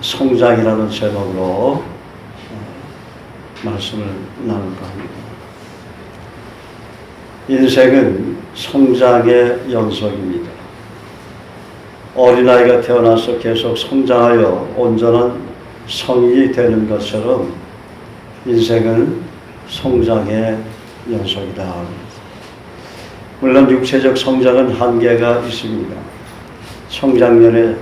성장이라는 제목으로 말씀을 나눌까 합니다. 인생은 성장의 연속입니다. 어린아이가 태어나서 계속 성장하여 온전한 성인이 되는 것처럼 인생은 성장의 연속이다. 물론 육체적 성장은 한계가 있습니다. 성장년의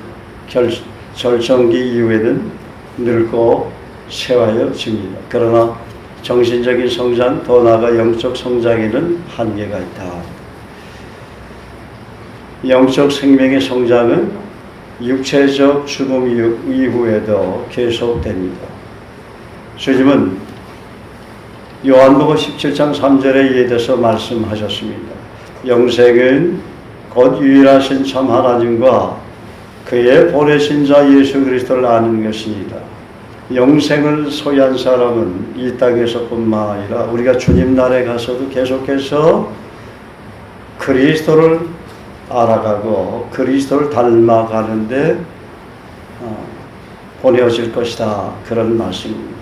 절정기 이후에는 늙고 쇠하여집니다. 그러나 정신적인 성장, 더 나아가 영적 성장에는 한계가 있다. 영적 생명의 성장은 육체적 죽음 이후에도 계속됩니다. 주님은 요한복음 17장 3절에 이에 대해서 말씀하셨습니다. 영생은 곧 유일하신 참 하나님과 그의 보내신 자 예수 그리스도를 아는 것입니다. 영생을 소유한 사람은 이 땅에서뿐만 아니라 우리가 주님 나라에 가서도 계속해서 그리스도를 알아가고 그리스도를 닮아가는데 보내어질 것이다. 그런 말씀입니다.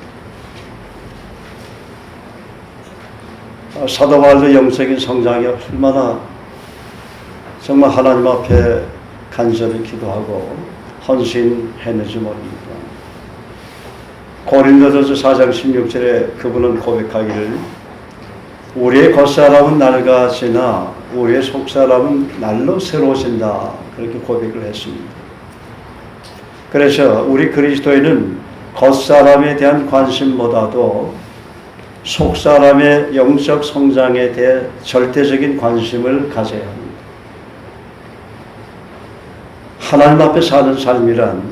사도 바울도 영적인 성장이 얼마나 정말 하나님 앞에 간절히 기도하고 헌신했는지 모릅니다. 고린도전서 4장 16절에 그분은 고백하기를 우리의 겉사람은 낡아지나 우리의 속사람은 날로 새로워진다. 그렇게 고백을 했습니다. 그래서 우리 그리스도인은 겉사람에 대한 관심보다도 속사람의 영적 성장에 대해 절대적인 관심을 가져야 합니다. 하나님 앞에 사는 삶이란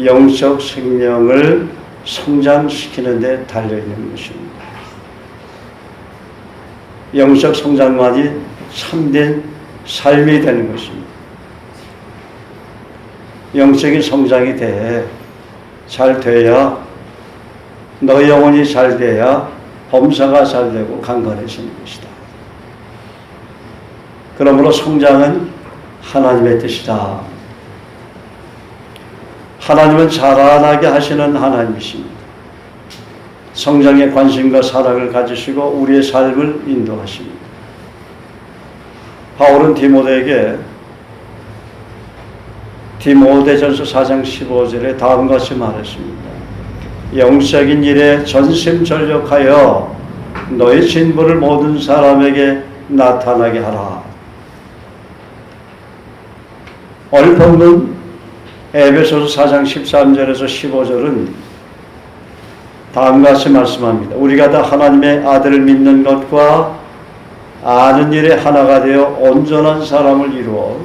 영적 생명을 성장시키는 데 달려있는 것입니다. 영적 성장만이 참된 삶이 되는 것입니다. 영적인 성장이 잘 돼야 너의 영혼이 잘 돼야 범사가 잘 되고 강건해지는 것이다. 그러므로 성장은 하나님의 뜻이다. 하나님은 자라나게 하시는 하나님이십니다. 성장에 관심과 사랑을 가지시고 우리의 삶을 인도하십니다. 바울은 디모데에게 디모데전서 4장 15절에 다음과 같이 말했습니다. 영적인 일에 전심전력하여 너의 진보를 모든 사람에게 나타나게 하라. 오늘 본문 에베소서 4장 13절에서 15절은 다음과 같이 말씀합니다. 우리가 다 하나님의 아들을 믿는 것과 아는 일에 하나가 되어 온전한 사람을 이루어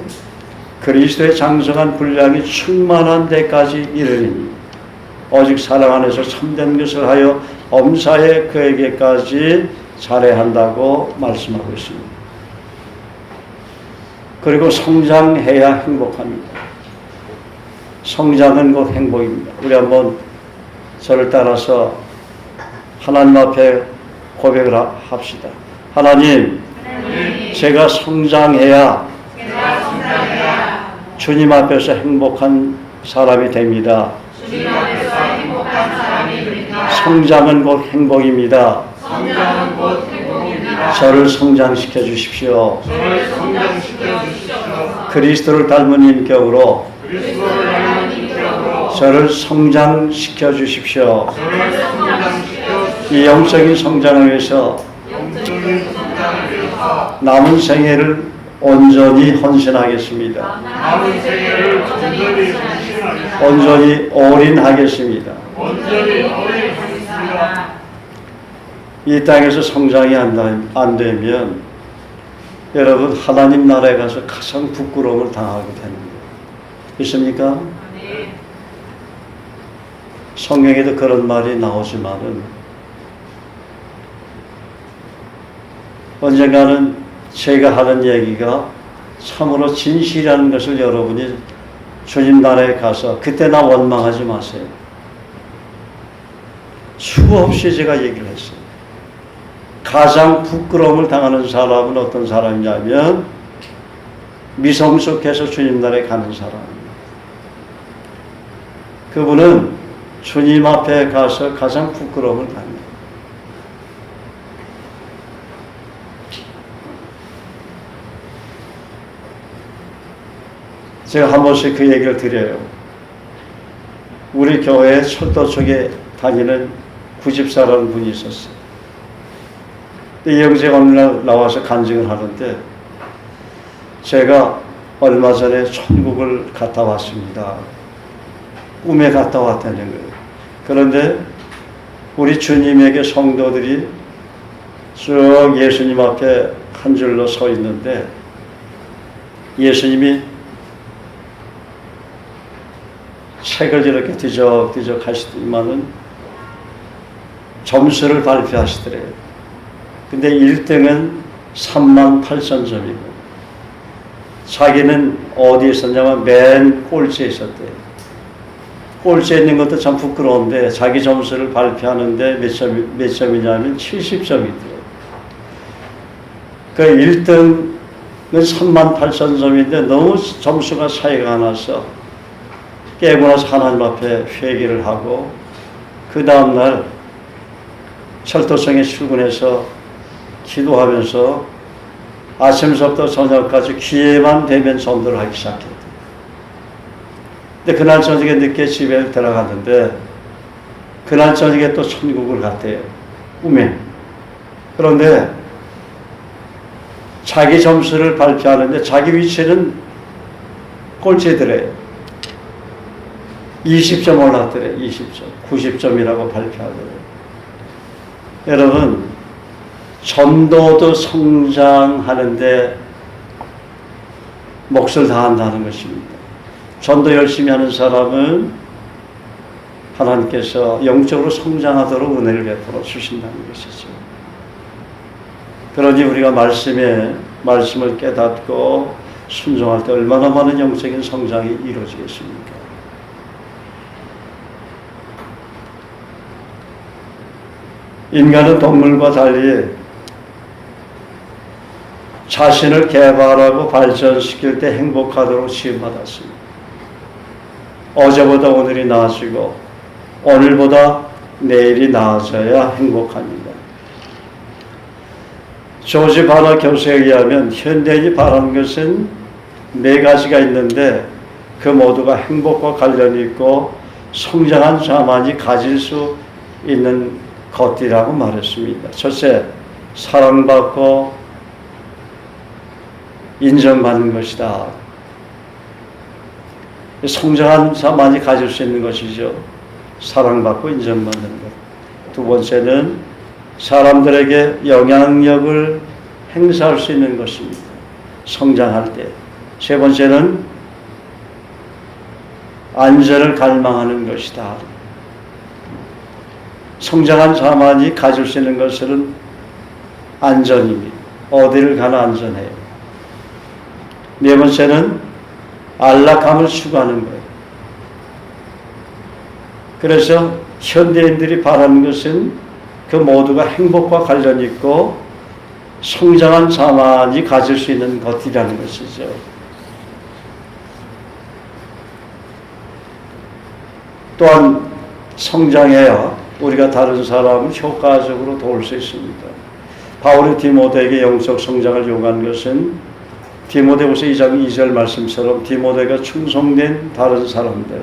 그리스도의 장성한 분량이 충만한 데까지 이르리니 오직 사랑 안에서 참된 것을 하여 엄사해 그에게까지 잘해한다고 말씀하고 있습니다. 그리고 성장해야 행복합니다. 성장은 곧 행복입니다. 우리 한번 저를 따라서 하나님 앞에 고백을 합시다. 하나님, 제가 성장해야 주님 앞에서 행복한 사람이 됩니다. 성장은 곧 행복입니다. 저를 성장시켜 주십시오. 그리스도를 닮은 인격으로 저를 성장시켜 주십시오. 이 영적인 성장을 위해서 남은 생애를 온전히 헌신하겠습니다. 온전히 올인하겠습니다. 이 땅에서 성장이 안 되면 여러분 하나님 나라에 가서 가장 부끄러움을 당하게 됩니다. 있습니까? 성경에도 그런 말이 나오지만은 언젠가는 제가 하는 얘기가 참으로 진실이라는 것을 여러분이 주님 나라에 가서 그때 나 원망하지 마세요. 수없이 제가 얘기를 했어요. 가장 부끄러움을 당하는 사람은 어떤 사람이냐면 미성숙해서 주님 나라에 가는 사람입니다. 그분은 주님 앞에 가서 가장 부끄러움을 갖는. 제가 한 번씩 그 얘기를 드려요. 우리 교회에 철도 쪽에 다니는 구집사라는 분이 있었어요. 이 형제가 어느 날 나와서 간증을 하는데, 제가 얼마 전에 천국을 갔다 왔습니다. 꿈에 갔다 왔다는 거예요. 그런데 우리 주님에게 성도들이 쭉 예수님 앞에 한 줄로 서 있는데, 예수님이 책을 이렇게 뒤적뒤적 하시더니만은 점수를 발표하시더래요. 근데 1등은 38,000점이고, 자기는 어디에 있었냐면 맨 꼴찌에 있었대요. 꼴찌에 있는 것도 참 부끄러운데, 자기 점수를 발표하는데 몇 점이냐면 70점이더래요. 그 1등은 38,000점인데 너무 점수가 차이가 나서 깨고 나서 하나님 앞에 회개를 하고, 그 다음날 철도청에 출근해서 기도하면서 아침서부터 저녁까지 기회만 되면 전도를 하기 시작했대요. 근데 그날 저녁에 늦게 집에 들어갔는데, 그날 저녁에 또 천국을 갔대요. 꿈에. 그런데 자기 점수를 발표하는데 자기 위치는 꼴찌더래요. 20점 올랐더래요. 20점. 90점이라고 발표하더래요. 여러분, 전도도 성장하는데 몫을 다한다는 것입니다. 전도 열심히 하는 사람은 하나님께서 영적으로 성장하도록 은혜를 베풀어 주신다는 것이죠. 그러니 우리가 말씀을 깨닫고 순종할 때 얼마나 많은 영적인 성장이 이루어지겠습니까? 인간은 동물과 달리 자신을 개발하고 발전시킬 때 행복하도록 지음받았습니다. 어제보다 오늘이 나아지고 오늘보다 내일이 나아져야 행복합니다. 조지 바나 교수에 의하면 현대인이 바라는 것은 4가지가 있는데, 그 모두가 행복과 관련이 있고 성장한 자만이 가질 수 있는 것이라고 말했습니다. 첫째, 사랑받고 인정받는 것이다. 성장한 자만이 가질 수 있는 것이죠. 사랑받고 인정받는 것. 두 번째는 사람들에게 영향력을 행사할 수 있는 것입니다. 성장할 때. 세 번째는 안전을 갈망하는 것이다. 성장한 자만이 가질 수 있는 것은 안전입니다. 어디를 가나 안전해요. 네 번째는 안락함을 추구하는 거예요. 그래서 현대인들이 바라는 것은 그 모두가 행복과 관련이 있고 성장한 자만이 가질 수 있는 것이라는 것이죠. 또한 성장해야 우리가 다른 사람을 효과적으로 도울 수 있습니다. 바울이 디모데에게 영적 성장을 요구한 것은 디모데후서 2장 2절 말씀처럼 디모데가 충성된 다른 사람들,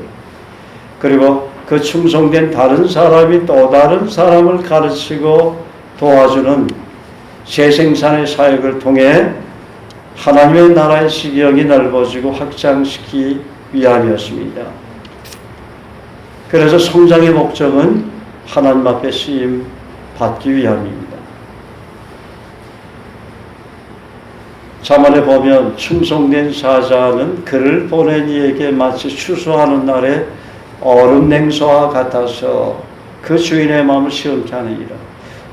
그리고 그 충성된 다른 사람이 또 다른 사람을 가르치고 도와주는 재생산의 사역을 통해 하나님의 나라의 시경이 넓어지고 확장시키기 위함이었습니다. 그래서 성장의 목적은 하나님 앞에 쓰임 받기 위함입니다. 잠언에 보면 충성된 사자는 그를 보낸 이에게 마치 추수하는 날에 얼음 냉소와 같아서 그 주인의 마음을 시원케 하느니라.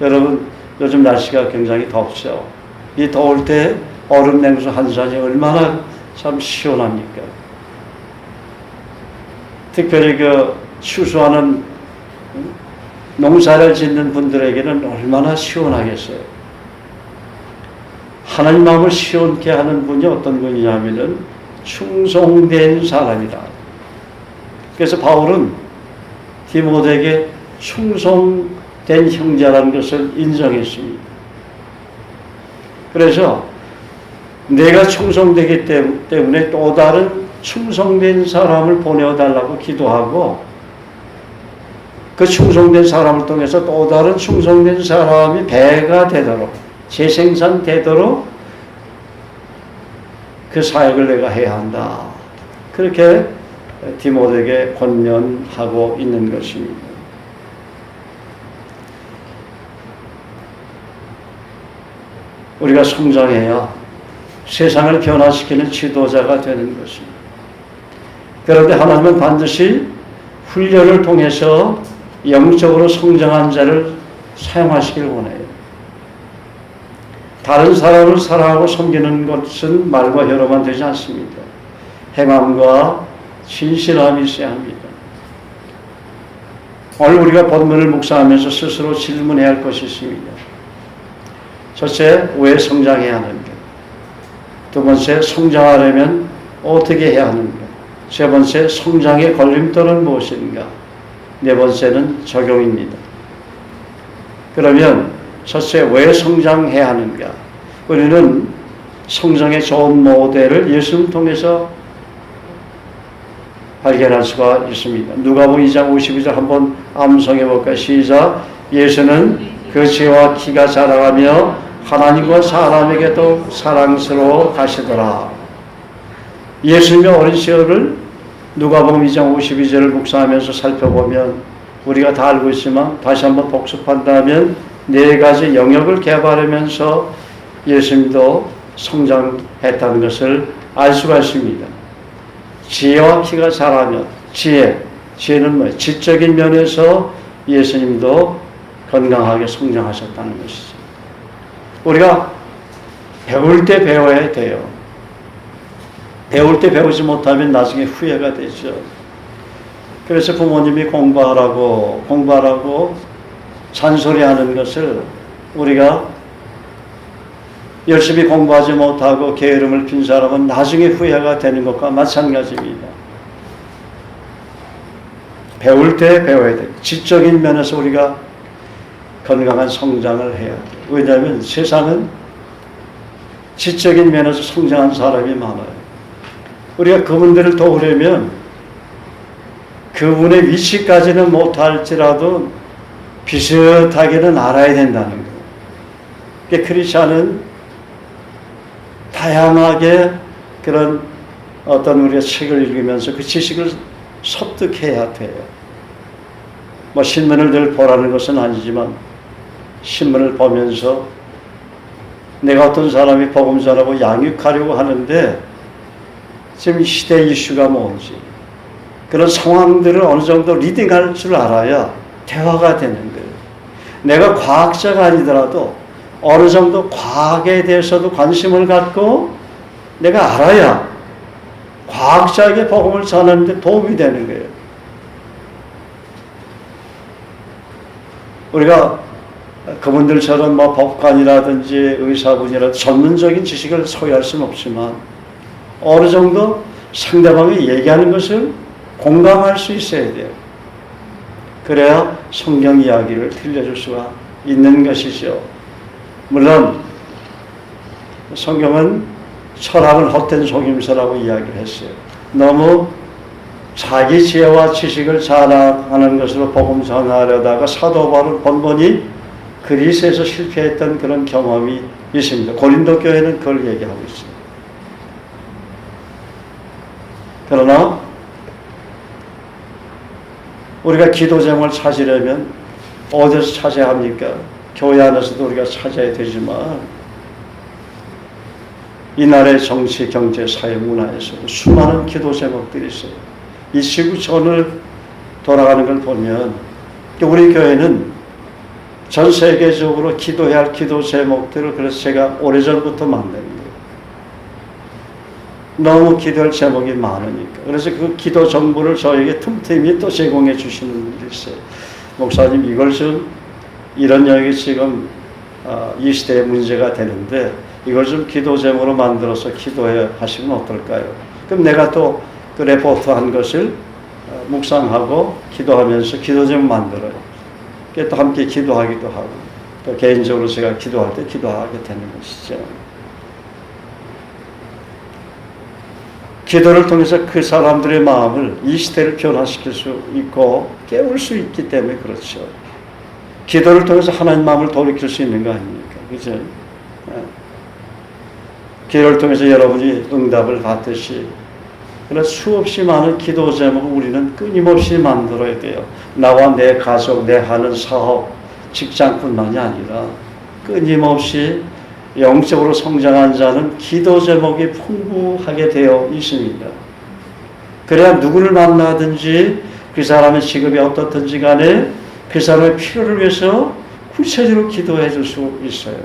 여러분, 요즘 날씨가 굉장히 덥죠. 이 더울 때 얼음 냉소 한 잔이 얼마나 참 시원합니까? 특별히 그 추수하는 농사를 짓는 분들에게는 얼마나 시원하겠어요. 하나님 마음을 시원케 하는 분이 어떤 분이냐면은 충성된 사람이다. 그래서 바울은 디모데에게 충성된 형제라는 것을 인정했습니다. 그래서 내가 충성되기 때문에 또 다른 충성된 사람을 보내달라고 기도하고 그 충성된 사람을 통해서 또 다른 충성된 사람이 배가 되도록 재생산되도록 그 사역을 내가 해야 한다. 그렇게 디모데에게 권면하고 있는 것입니다. 우리가 성장해야 세상을 변화시키는 지도자가 되는 것입니다. 그런데 하나님은 반드시 훈련을 통해서 영적으로 성장한 자를 사용하시길 원해요. 다른 사람을 사랑하고 섬기는 것은 말과 혀로만 되지 않습니다. 행함과 신실함이 있어야 합니다. 오늘 우리가 본문을 묵상하면서 스스로 질문해야 할 것이 있습니다. 첫째, 왜 성장해야 하는가? 두 번째, 성장하려면 어떻게 해야 하는가? 세 번째, 성장의 걸림돌은 무엇인가? 네 번째는 적용입니다. 그러면 첫째, 왜 성장해야 하는가? 우리는 성장의 좋은 모델을 예수님 통해서 발견할 수가 있습니다. 누가복음 2장 52절 한번 암송해 볼까요? 시작. 예수는 그 지혜와 키가 자라가며 하나님과 사람에게도 사랑스러워 가시더라. 예수님의 어린 시절을 누가복음 2장 52절을 묵상하면서 살펴보면 우리가 다 알고 있지만 다시 한번 복습한다면 네 가지 영역을 개발하면서 예수님도 성장했다는 것을 알 수가 있습니다. 지혜와 키가 자라면 지혜는 뭐예요? 지적인 면에서 예수님도 건강하게 성장하셨다는 것이죠. 우리가 배울 때 배워야 돼요. 배울 때 배우지 못하면 나중에 후회가 되죠. 그래서 부모님이 공부하라고 잔소리하는 것을 우리가 열심히 공부하지 못하고 게으름을 핀 사람은 나중에 후회가 되는 것과 마찬가지입니다. 배울 때 배워야 돼요. 지적인 면에서 우리가 건강한 성장을 해야 돼요. 왜냐하면 세상은 지적인 면에서 성장한 사람이 많아요. 우리가 그분들을 도우려면 그분의 위치까지는 못할지라도 비슷하게는 알아야 된다는 거예요. 그러니까 크리스찬은 다양하게 그런 어떤 우리가 책을 읽으면서 그 지식을 섭득해야 돼요. 뭐 신문을 늘 보라는 것은 아니지만 신문을 보면서 내가 어떤 사람이 복음 전하고 양육하려고 하는데 지금 시대 이슈가 뭔지 그런 상황들을 어느 정도 리딩할 줄 알아야 대화가 되는 거예요. 내가 과학자가 아니더라도 어느 정도 과학에 대해서도 관심을 갖고 내가 알아야 과학자에게 복음을 전하는데 도움이 되는 거예요. 우리가 그분들처럼 뭐 법관이라든지 의사분이라든지 전문적인 지식을 소유할 수는 없지만 어느 정도 상대방이 얘기하는 것을 공감할 수 있어야 돼요. 그래야 성경 이야기를 들려줄 수가 있는 것이죠. 물론 성경은 철학은 헛된 속임수라고 이야기를 했어요. 너무 자기 지혜와 지식을 자랑하는 것으로 복음 전하려다가 사도 바울은 번번이 그리스에서 실패했던 그런 경험이 있습니다. 고린도 교회는 그걸 얘기하고 있어요. 그러나 우리가 기도 제목을 찾으려면 어디서 찾아야 합니까? 교회 안에서도 우리가 찾아야 되지만 이 나라의 정치, 경제, 사회, 문화에서도 수많은 기도 제목들이 있어요. 이 지구촌을 돌아가는 걸 보면 우리 교회는 전 세계적으로 기도해야 할 기도 제목들을 그래서 제가 오래전부터 만든 거예요. 너무 기도할 제목이 많으니까. 그래서 그 기도 정보를 저에게 틈틈이 또 제공해 주시는 분들이 있어요. 목사님 이걸 좀 이런 영역이 지금 이 시대의 문제가 되는데 이걸 좀 기도 제목으로 만들어서 기도해 하시면 어떨까요? 그럼 내가 또 그 레포트 한 것을 묵상하고 기도하면서 기도 제목 만들어요. 또 함께 기도하기도 하고 또 개인적으로 제가 기도할 때 기도하게 되는 것이죠. 기도를 통해서 그 사람들의 마음을 이 시대를 변화시킬 수 있고 깨울 수 있기 때문에 그렇죠. 기도를 통해서 하나님 마음을 돌이킬 수 있는 거 아닙니까? 그죠? 기도를 통해서 여러분이 응답을 받듯이 그런 수없이 많은 기도 제목을 우리는 끊임없이 만들어야 돼요. 나와 내 가족, 내 하는 사업, 직장뿐만이 아니라 끊임없이 영적으로 성장한 자는 기도 제목이 풍부하게 되어 있습니다. 그래야 누구를 만나든지 그 사람의 직업이 어떻든지 간에 그 사람의 필요를 위해서 구체적으로 기도해 줄 수 있어요.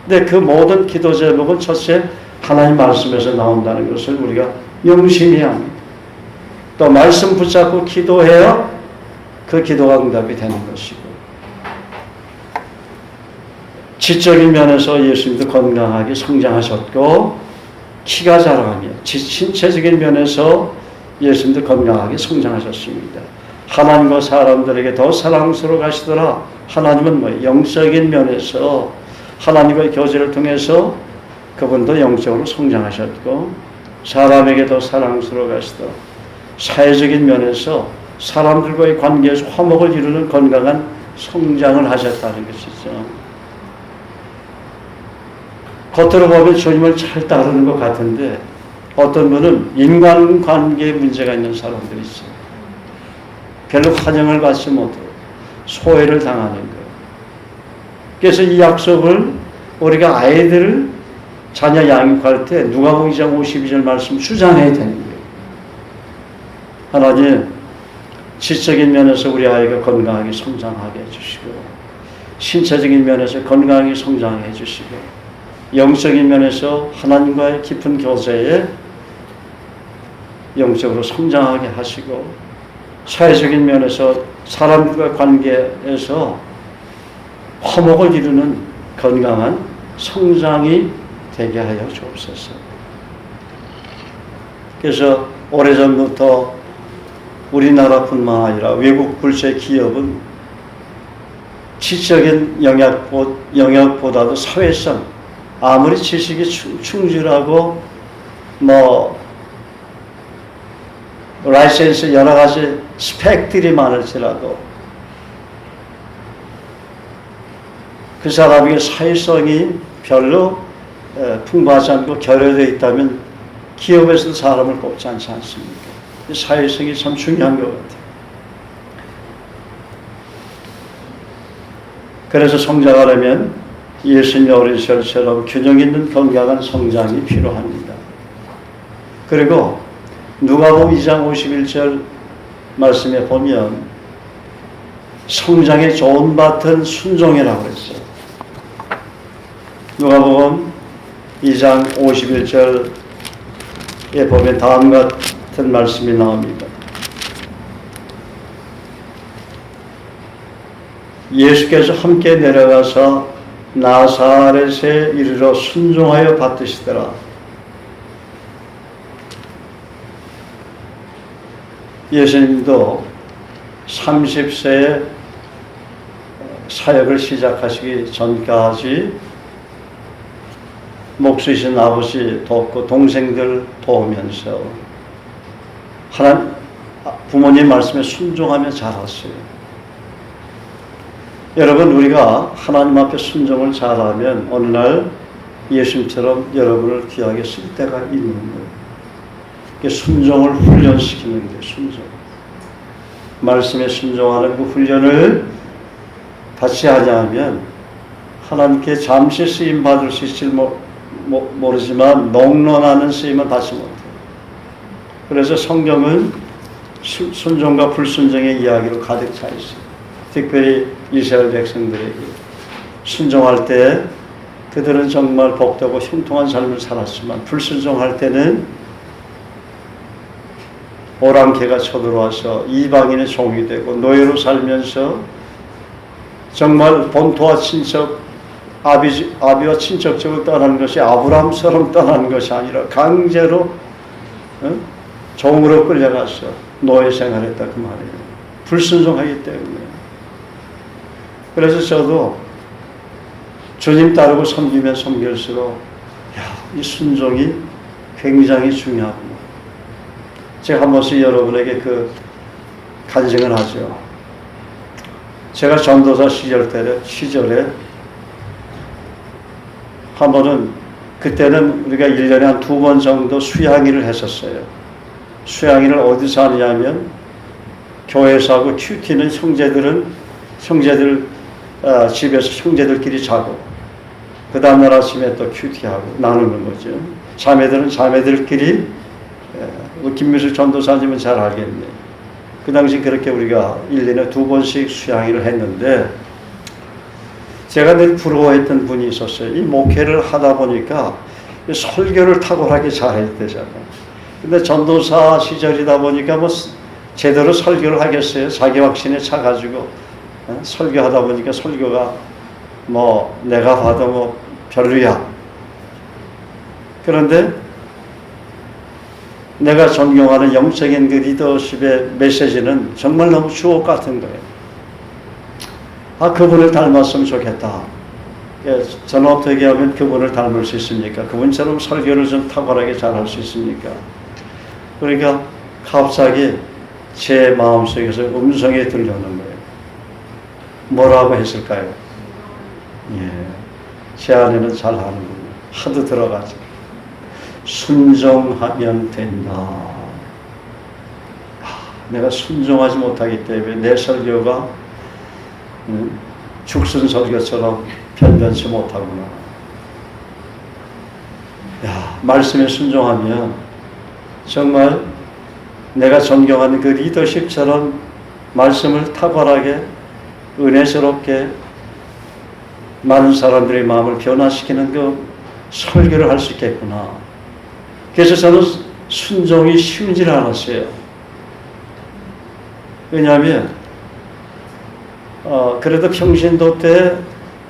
근데 그 모든 기도 제목은 첫째 하나님 말씀에서 나온다는 것을 우리가 명심해야 합니다. 또 말씀 붙잡고 기도해야 그 기도가 응답이 되는 것이고, 지적인 면에서 예수님도 건강하게 성장하셨고 키가 자라가며 신체적인 면에서 예수님도 건강하게 성장하셨습니다. 하나님과 사람들에게 더 사랑스러워 가시더라. 하나님은 뭐 영적인 면에서 하나님과의 교제를 통해서 그분도 영적으로 성장하셨고 사람에게 더 사랑스러워 가시더라. 사회적인 면에서 사람들과의 관계에서 화목을 이루는 건강한 성장을 하셨다는 것이죠. 겉으로 보면 주님을 잘 따르는 것 같은데 어떤 분은 인간관계에 문제가 있는 사람들이 있어요. 별로 환영을 받지 못하고 소외를 당하는 거예요. 그래서 이 약속을 우리가 아이들을 자녀 양육할 때 누가복음 2장 52절 말씀 주장해야 되는 거예요. 하나님, 지적인 면에서 우리 아이가 건강하게 성장하게 해주시고 신체적인 면에서 건강하게 성장해 주시고 영적인 면에서 하나님과의 깊은 교제에 영적으로 성장하게 하시고 사회적인 면에서 사람들과 관계에서 화목을 이루는 건강한 성장이 되게 하여 주옵소서. 그래서 오래전부터 우리나라뿐만 아니라 외국 국제 기업은 지적인 영역보다도 사회성, 아무리 지식이 충실하고 라이센스 여러 가지 스펙들이 많을지라도 그 사람에게 사회성이 별로 풍부하지 않고 결여되어 있다면 기업에서도 사람을 뽑지 않지 않습니까? 사회성이 참 중요한 것 같아요. 그래서 성장하려면 예수님의 어린 시절처럼 균형 있는 건강한 성장이 필요합니다. 그리고 누가복음 2장 51절 말씀에 보면 성장의 좋은 밭은 순종이라고 했어요. 누가복음 2장 51절에 보면 다음과 같은 말씀이 나옵니다. 예수께서 함께 내려가서 나사렛에 이르러 순종하여 받으시더라. 예수님도 30세에 사역을 시작하시기 전까지 목수이신 아버지 돕고 동생들 도우면서 부모님 말씀에 순종하며 자랐어요. 여러분, 우리가 하나님 앞에 순종을 잘하면 어느 날 예수님처럼 여러분을 귀하게 쓸 때가 있는 거예요. 순종을 훈련시키는 거예요. 순종. 말씀에 순종하는 그 훈련을 같이 하냐면 하나님께 잠시 쓰임 받을 수 있을지 모르지만 넉넉하는 쓰임은 받지 못해요. 그래서 성경은 순종과 불순종의 이야기로 가득 차 있어요. 특별히 이스라엘 백성들에게 순종할 때 그들은 정말 복되고 형통한 삶을 살았지만 불순종할 때는 오랑캐가 쳐들어와서 이방인의 종이 되고 노예로 살면서 정말 본토와 친척, 아비와 친척적으로 떠나는 것이 아브라함처럼 떠나는 것이 아니라 강제로 종으로 끌려가서 노예 생활했다 그 말이에요. 불순종하기 때문에. 그래서 저도 주님 따르고 섬기면 섬길수록 이 순종이 굉장히 중요하구나. 제가 한 번씩 여러분에게 그 간증을 하죠. 제가 전도사 시절에 한 번은 그때는 우리가 1년에 한 2번 정도 수양일을 했었어요. 수양일을 어디서 하냐면 교회에서 하고 큐티는 형제들 집에서 형제들끼리 자고 그 다음날 아침에 또 큐티하고 나누는 거죠. 자매들은 자매들끼리 김미숙 전도사님은 잘 알겠네. 그 당시 그렇게 우리가 1년에 2번씩 수양일을 했는데 제가 늘 부러워했던 분이 있었어요. 이 목회를 하다 보니까 설교를 탁월하게 잘해야 되잖아요. 근데 전도사 시절이다 보니까 뭐 제대로 설교를 하겠어요. 자기 확신에 차가지고 설교하다 보니까 설교가 뭐 내가 봐도 뭐 별로야. 그런데 내가 존경하는 영적인 그 리더십의 메시지는 정말 너무 주옥 같은 거예요. 그분을 닮았으면 좋겠다. 저는 어떻게 하면 그분을 닮을 수 있습니까? 그분처럼 설교를 좀 탁월하게 잘할 수 있습니까? 그러니까 갑자기 제 마음속에서 음성이 들려오는 거예요. 뭐라고 했을까요? 제 아내는 잘 하는군요. 하도 들어가죠. 순종하면 된다. 내가 순종하지 못하기 때문에 내 설교가 죽순 설교처럼 변변치 못하구나. 말씀에 순종하면 정말 내가 존경하는 그 리더십처럼 말씀을 탁월하게 은혜스럽게 많은 사람들의 마음을 변화시키는 그 설교를 할 수 있겠구나. 그래서 저는 순종이 쉬운지를 알았어요. 왜냐하면 그래도 평신도 때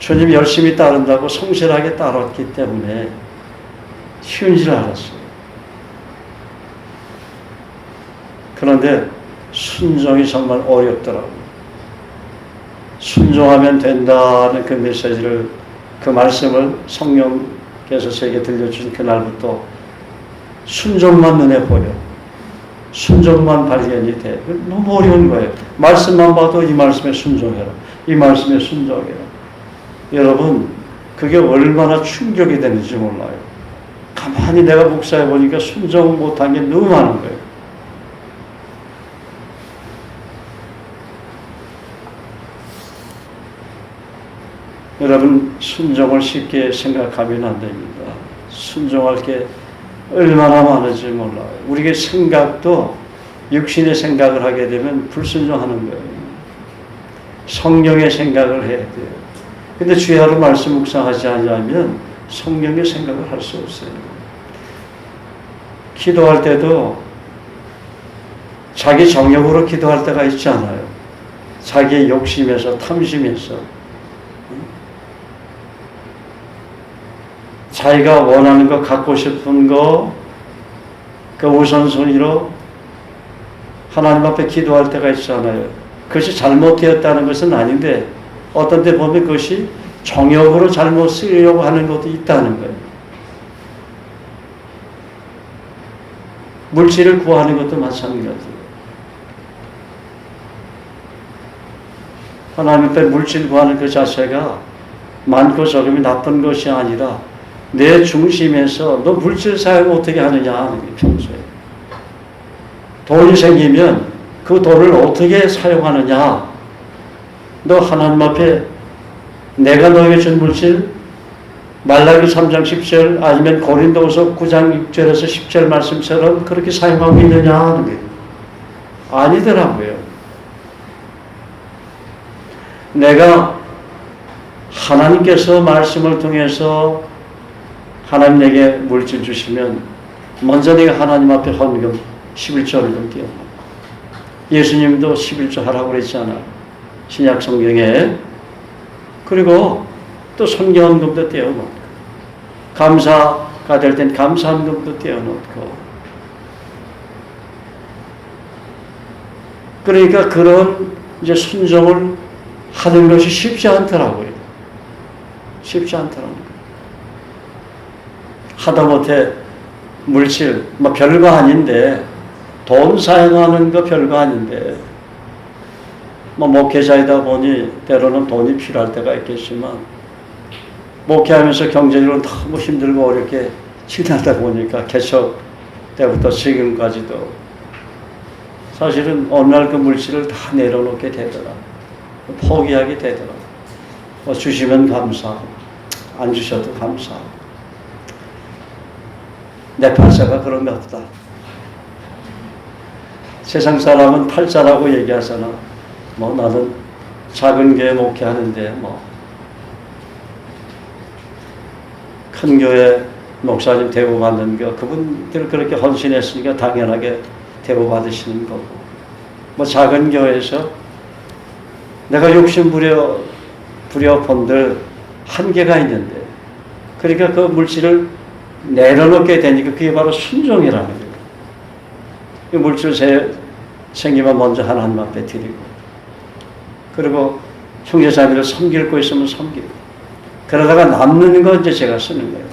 주님 열심히 따른다고 성실하게 따랐기 때문에 쉬운지를 알았어요. 그런데 순종이 정말 어렵더라고요. 순종하면 된다는 그 메시지를, 그 말씀을 성령께서 제게 들려주신 그날부터 순종만 눈에 보여. 순종만 발견이 돼. 너무 어려운 거예요. 말씀만 봐도 이 말씀에 순종해라. 이 말씀에 순종해라. 여러분, 그게 얼마나 충격이 되는지 몰라요. 가만히 내가 묵상해 보니까 순종 못한 게 너무 많은 거예요. 여러분, 순종을 쉽게 생각하면 안 됩니다. 순종할 게 얼마나 많은지 몰라요. 우리의 생각도 육신의 생각을 하게 되면 불순종하는 거예요. 성령의 생각을 해야 돼요. 근데 주야로 말씀 묵상하지 않으면 성령의 생각을 할 수 없어요. 기도할 때도 자기 정욕으로 기도할 때가 있지 않아요. 자기의 욕심에서, 탐심에서 자기가 원하는 거, 갖고 싶은 거, 그 우선순위로 하나님 앞에 기도할 때가 있잖아요. 그것이 잘못되었다는 것은 아닌데 어떤 때 보면 그것이 정욕으로 잘못 쓰려고 하는 것도 있다는 거예요. 물질을 구하는 것도 마찬가지예요. 하나님 앞에 물질 구하는 그 자체가 많고 적음이 나쁜 것이 아니라 내 중심에서 너 물질 사용 어떻게 하느냐 하는 게 평소에. 돈이 생기면 그 돈을 어떻게 사용하느냐. 너 하나님 앞에 내가 너에게 준 물질, 말라기 3장 10절 아니면 고린도후서 9장 6절에서 10절 말씀처럼 그렇게 사용하고 있느냐 하는 게 아니더라고요. 내가 하나님께서 말씀을 통해서 하나님 내게 물질 주시면 먼저 내가 하나님 앞에 헌금 11조를 좀 띄워놓고, 예수님도 11조 하라고 그랬잖아, 신약 성경에. 그리고 또 선교헌금도 띄워놓고, 감사가 될 땐 감사헌금도 띄워놓고, 그러니까 그런 이제 순종을 하는 것이 쉽지 않더라고요. 쉽지 않더라고요. 하다못해 물질, 뭐 별거 아닌데, 돈 사용하는 거 별거 아닌데, 뭐 목회자이다 보니 때로는 돈이 필요할 때가 있겠지만, 목회하면서 경제적으로 너무 힘들고 어렵게 지나다 보니까 개척 때부터 지금까지도 사실은 어느 날 그 물질을 다 내려놓게 되더라. 포기하게 되더라. 뭐 주시면 감사하고, 안 주셔도 감사하고. 내 팔자가 그런 것 없다. 세상 사람은 팔자라고 얘기하잖아. 뭐 나는 작은 교회 목회하는데 뭐 큰 교회 목사님 대우받는 거 그분들 그렇게 헌신했으니까 당연하게 대우받으시는 거고, 뭐 작은 교회에서 내가 욕심 부려 본들 한계가 있는데, 그러니까 그 물질을 내려놓게 되니까 그게 바로 순종이라는 거예요. 이 물질 생기면 먼저 하나님 앞에 드리고, 그리고 형제자매를 섬길 거 있으면 섬기고, 그러다가 남는 건 이제 제가 쓰는 거예요.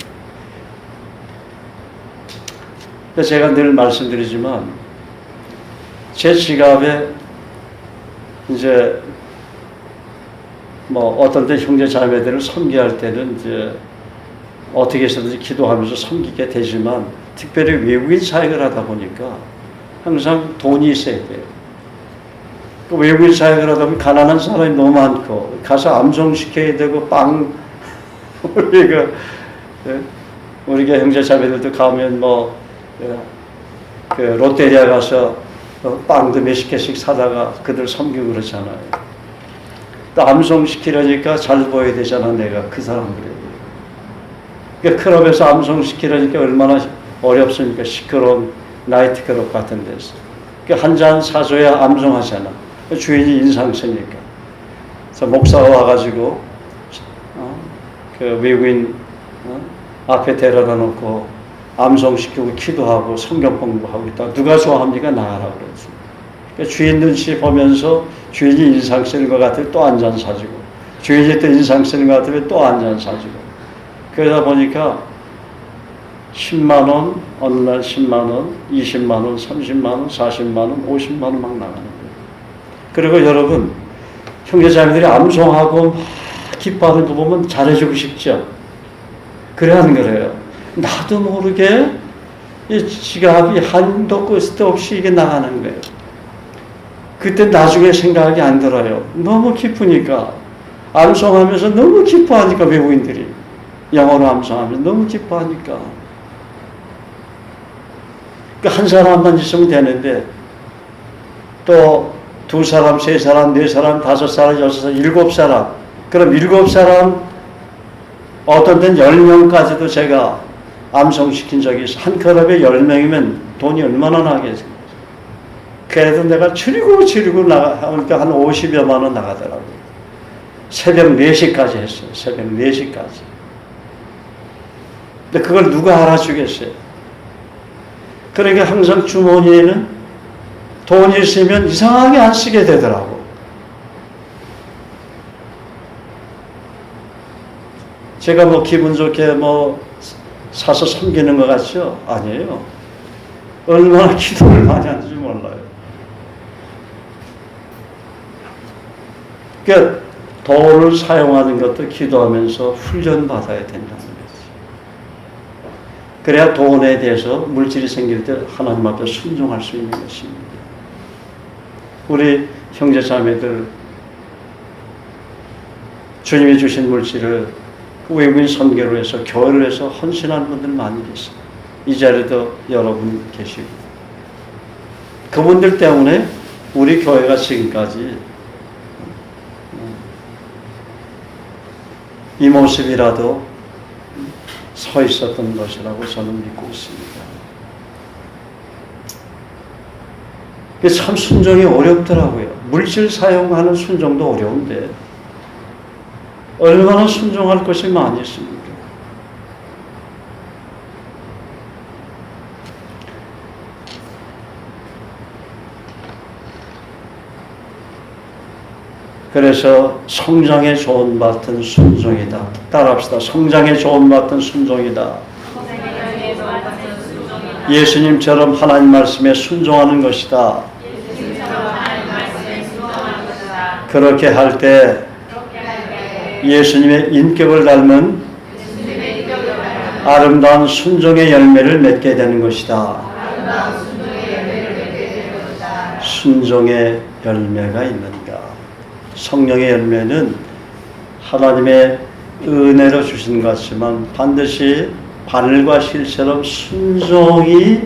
그래서 제가 늘 말씀드리지만, 제 지갑에 이제 뭐 어떤 때 형제자매들을 섬겨야 할 때는 이제 어떻게 해서든지 기도하면서 섬기게 되지만, 특별히 외국인 사역을 하다 보니까 항상 돈이 있어야 돼요. 그 외국인 사역을 하다 보면 가난한 사람이 너무 많고, 가서 암송시켜야 되고, 우리가 형제자매들도 가면 뭐, 그 롯데리아 가서 빵도 몇십 개씩 사다가 그들 섬기고 그러잖아요. 또 암송시키려니까 잘 보여야 되잖아, 내가 그 사람들에게. 그러니까 클럽에서 암송시키려니까 얼마나 어렵습니까? 시끄러운 나이트클럽 같은 데서. 한 잔 사줘야 암송하잖아. 주인이 인상 쓰니까. 그래서 목사가 와가지고, 그 외국인, 앞에 데려다 놓고, 암송시키고, 기도하고, 성경 공부하고 있다. 누가 좋아합니까? 나가라고 그랬어. 그러니까 주인 눈치 보면서 주인이 인상 쓰는 것 같으면 또 한 잔 사주고, 주인이 또 인상 쓰는 것 같으면 또 한 잔 사주고. 그러다 보니까 10만원, 어느 날 10만원, 20만원, 30만원, 40만원, 50만원 막 나가는 거예요. 그리고 여러분, 형제자매들이 암송하고 막 기뻐하는 거 보면 잘해주고 싶죠? 그래 안 그래요? 나도 모르게 이 지갑이 한도 끝도 없이 이게 나가는 거예요. 그때 나중에 생각이 안 들어요. 너무 기쁘니까. 암송하면서 너무 기뻐하니까, 외국인들이. 영어로 암송하면서 너무 기뻐하니까. 한 사람만 있으면 되는데, 또 두 사람, 세 사람, 네 사람, 다섯 사람, 여섯 사람, 일곱 사람. 그럼 일곱 사람, 어떤 데는 10명까지도 제가 암송시킨 적이 있어. 한 클럽에 10명이면 돈이 얼마나 나겠어요. 그래도 내가 줄이고 나가니까 한 50여만 원 나가더라고요. 새벽 4시까지 했어요. 새벽 4시까지. 근데 그걸 누가 알아주겠어요? 그러니까 항상 주머니에는 돈이 있으면 이상하게 안 쓰게 되더라고. 제가 뭐 기분 좋게 뭐 사서 섬기는 것 같죠? 아니에요. 얼마나 기도를 많이 하는지 몰라요. 그러니까 돈을 사용하는 것도 기도하면서 훈련받아야 된다는 거죠. 그래야 돈에 대해서 물질이 생길 때 하나님 앞에 순종할 수 있는 것입니다. 우리 형제자매들, 주님이 주신 물질을 외국인 선교를 해서, 교회를 해서 헌신하는 분들 많이 계세요. 이 자리에도 여러분 계시고, 그분들 때문에 우리 교회가 지금까지 이 모습이라도 서 있었던 것이라고 저는 믿고 있습니다. 참 순종이 어렵더라고요. 물질 사용하는 순종도 어려운데 얼마나 순종할 것이 많이 있습니까? 그래서 성장에 좋은 밭은 순종이다. 따라합시다. 성장에 좋은 밭은 순종이다. 예수님처럼 하나님 말씀에 순종하는 것이다. 그렇게 할 때 예수님의 인격을 닮은 아름다운 순종의 열매를 맺게 되는 것이다. 순종의 열매가 있는가? 성령의 열매는 하나님의 은혜로 주신 것 같지만 반드시 바늘과 실처럼 순종이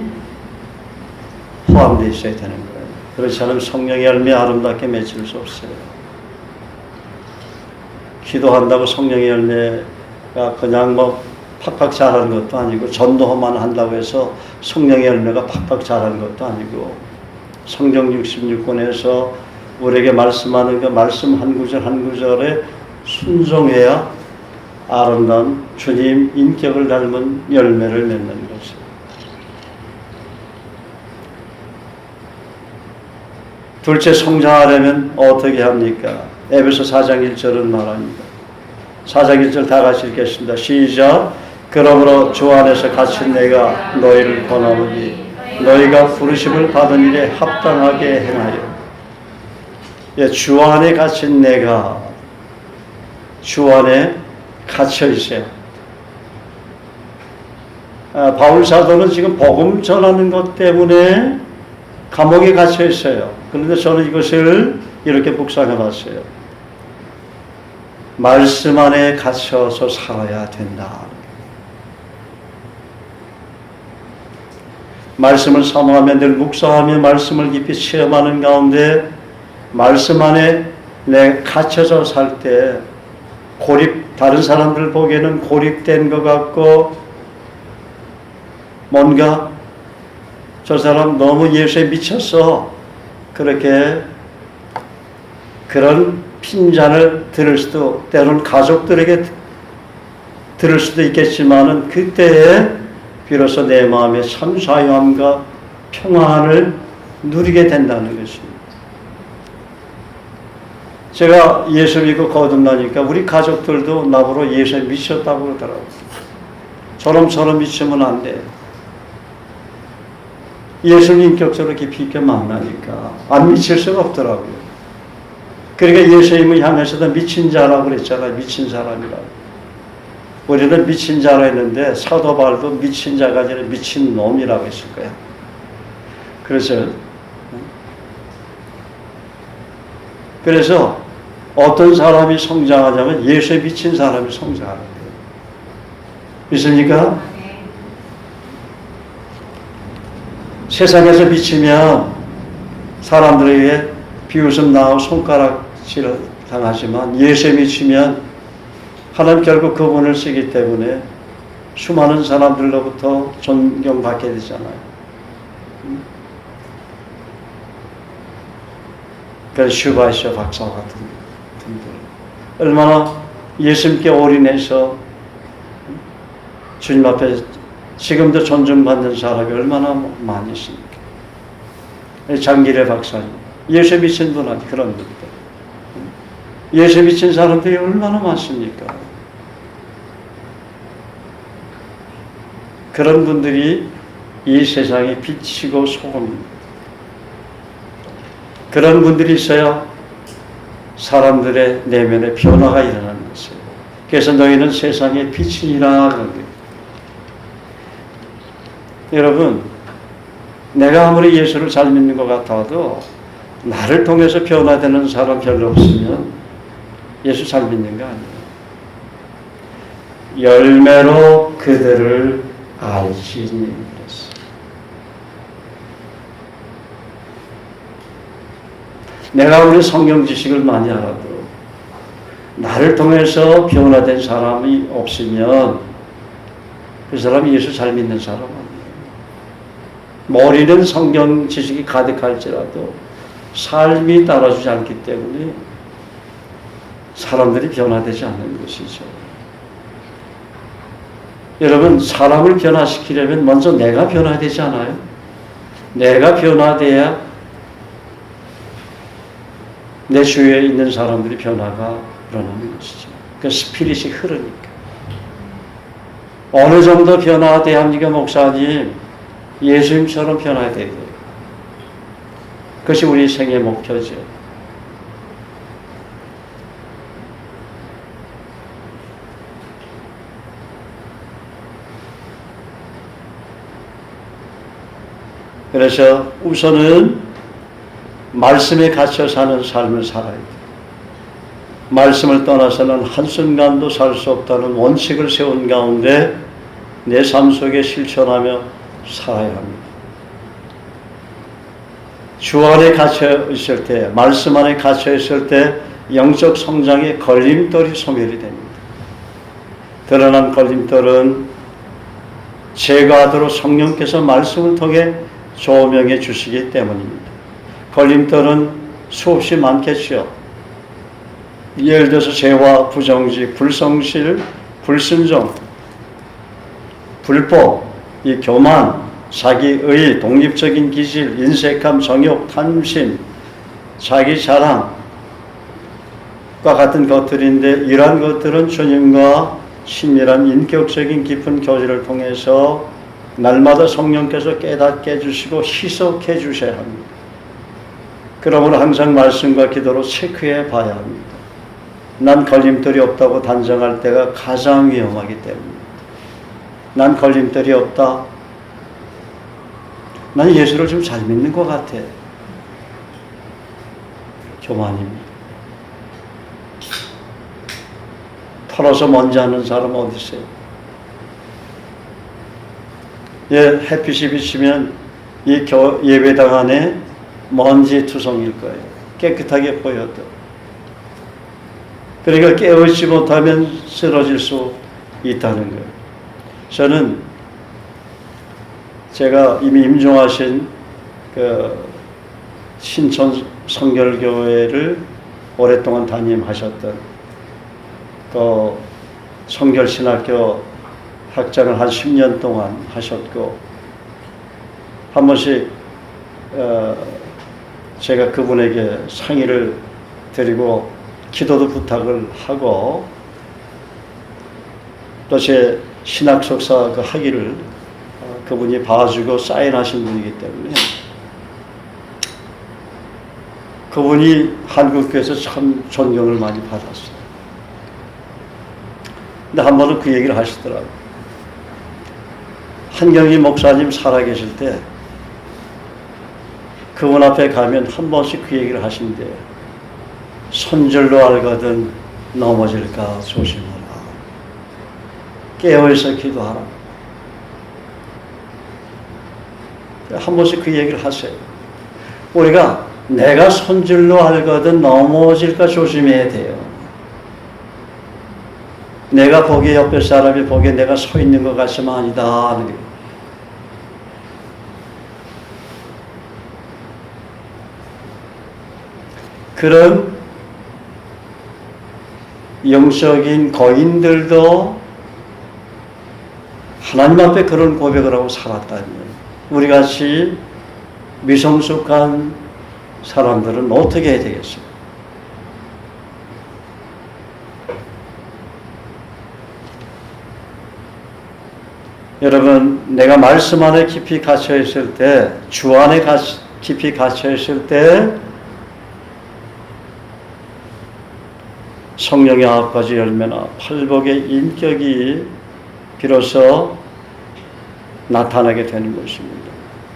포함되어 있어야 되는 거예요. 그렇지 않으면 성령의 열매 아름답게 맺을 수 없어요. 기도한다고 성령의 열매가 그냥 팍팍 자라는 것도 아니고, 전도만 한다고 해서 성령의 열매가 팍팍 자라는 것도 아니고, 성경 66권에서 우리에게 말씀하는 그 말씀 한 구절 한 구절에 순종해야 아름다운 주님 인격을 닮은 열매를 맺는 것입니다. 둘째, 성장하려면 어떻게 합니까? 에베소 4장 1절은 말합니다. 4장 1절 다 같이 읽겠습니다. 시작. 그러므로 주 안에서 갇힌 내가 너희를 권하노니 너희가 부르심을 받은 일에 합당하게 행하여. 주 안에 갇힌 내가 주 안에 갇혀 있어요. 바울 사도는 지금 복음 전하는 것 때문에 감옥에 갇혀 있어요. 그런데 저는 이것을 이렇게 묵상해 봤어요. 말씀 안에 갇혀서 살아야 된다. 말씀을 사모하며 늘 묵상하며 말씀을 깊이 체험하는 가운데 말씀 안에 갇혀서 살 때 다른 사람들 보기에는 고립된 것 같고, 뭔가 저 사람 너무 예수에 미쳤어, 그렇게 그런 핀잔을 들을 수도, 때로는 가족들에게 들을 수도 있겠지만은, 그때에 비로소 내 마음에 참 자유함과 평안을 누리게 된다는 것입니다. 제가 예수 믿고 거듭나니까 우리 가족들도 나보고 예수에 미쳤다고 그러더라고요. 저놈처럼 미치면 안 돼. 예수님 인격적으로 깊이 있게 만나니까 안 미칠 수가 없더라고요. 그러니까 예수님을 향해서도 미친 자라고 그랬잖아요. 미친 사람이라고. 우리는 미친 자라 했는데 사도 바울도 미친 자가 아니라 미친 놈이라고 했을 거야. 그래서 어떤 사람이 성장하냐면 예수에 미친 사람이 성장하는 거예요. 믿습니까? 세상에서 미치면 사람들에게 비웃음 나오고 손가락질 당하지만, 예수에 미치면 하나님 결국 그분을 쓰기 때문에 수많은 사람들로부터 존경받게 되잖아요. 그래서 슈바이처 박사 같은 분들 얼마나 예수님께 올인해서 주님 앞에 지금도 존중받는 사람이 얼마나 많이 있습니까? 장기래 박사님, 예수에 미친 분 아니, 그런 분들. 예수에 미친 사람들이 얼마나 많습니까? 그런 분들이 이 세상의 빛이고 소금입니다. 그런 분들이 있어야 사람들의 내면의 변화가 일어나는 것이에요. 그래서 너희는 세상의 빛이니라 그런 거예요. 여러분, 내가 아무리 예수를 잘 믿는 것 같아도 나를 통해서 변화되는 사람 별로 없으면 예수 잘 믿는 거 아니에요. 열매로 그들을 알지니 그랬어요. 내가 아무리 성경 지식을 많이 알아도 나를 통해서 변화된 사람이 없으면 그 사람이 예수 잘 믿는 사람 아니에요. 머리는 성경 지식이 가득할지라도 삶이 따라주지 않기 때문에 사람들이 변화되지 않는 것이죠. 여러분, 사람을 변화시키려면 먼저 내가 변화되지 않아요? 내가 변화돼야 내 주위에 있는 사람들이 변화가 일어나는 것이죠. 그 스피릿이 흐르니까. 어느 정도 변화돼야 합니까, 목사님? 예수님처럼 변화돼야 돼요. 그것이 우리 생의 목표죠. 그래서 우선은 말씀에 갇혀 사는 삶을 살아야 돼요. 말씀을 떠나서는 한순간도 살 수 없다는 원칙을 세운 가운데 내 삶 속에 실천하며 살아야 합니다. 주 안에 갇혀 있을 때, 말씀 안에 갇혀 있을 때 영적 성장의 걸림돌이 소멸이 됩니다. 드러난 걸림돌은 제거하도록 성령께서 말씀을 통해 조명해 주시기 때문입니다. 걸림돌은 수없이 많겠죠. 예를 들어서 죄와 부정직, 불성실, 불순종, 불법, 이 교만, 자기의, 독립적인 기질, 인색함, 정욕, 탐심, 자기 자랑과 같은 것들인데 이러한 것들은 주님과 친밀한 인격적인 깊은 교제를 통해서 날마다 성령께서 깨닫게 해주시고 희석해 주셔야 합니다. 그러므로 항상 말씀과 기도로 체크해 봐야 합니다. 난 걸림돌이 없다고 단정할 때가 가장 위험하기 때문입니다. 난 걸림돌이 없다. 난 예수를 좀 잘 믿는 것 같아. 교만입니다. 털어서 먼지 하는 사람 어디 있어요? 예, 햇빛이 비치면 이 예배당 안에 먼지 투성일 거예요. 깨끗하게 보여도. 그러니까 깨우지 못하면 쓰러질 수 있다는 거예요. 저는 제가 이미 임종하신 그 신천 성결교회를 오랫동안 담임하셨던 또 성결신학교 학장을 한 10년 동안 하셨고 한 번씩 제가 그분에게 상의를 드리고 기도도 부탁을 하고 또 제 신학 석사 그 학위를 그분이 봐주고 사인하신 분이기 때문에 그분이 한국교회에서 참 존경을 많이 받았어요. 근데 한 번은 그 얘기를 하시더라고요. 한경희 목사님 살아계실 때 그분 앞에 가면 한 번씩 그 얘기를 하신대요. 손절로 알거든 넘어질까 조심하라. 깨어있어 기도하라. 한 번씩 그 얘기를 하세요. 우리가 내가 손질로 알거든 넘어질까 조심해야 돼요. 내가 보기에 옆에 사람이 보기에 내가 서 있는 것 같지만 아니다 하는 거예요. 그런 영적인 거인들도 하나님 앞에 그런 고백을 하고 살았다면 우리같이 미성숙한 사람들은 어떻게 해야 되겠어요? 여러분, 내가 말씀 안에 깊이 갇혀 있을 때, 주 안에 깊이 갇혀 있을 때 성령의 9가지 열매나 팔복의 인격이 비로소 나타나게 되는 것입니다.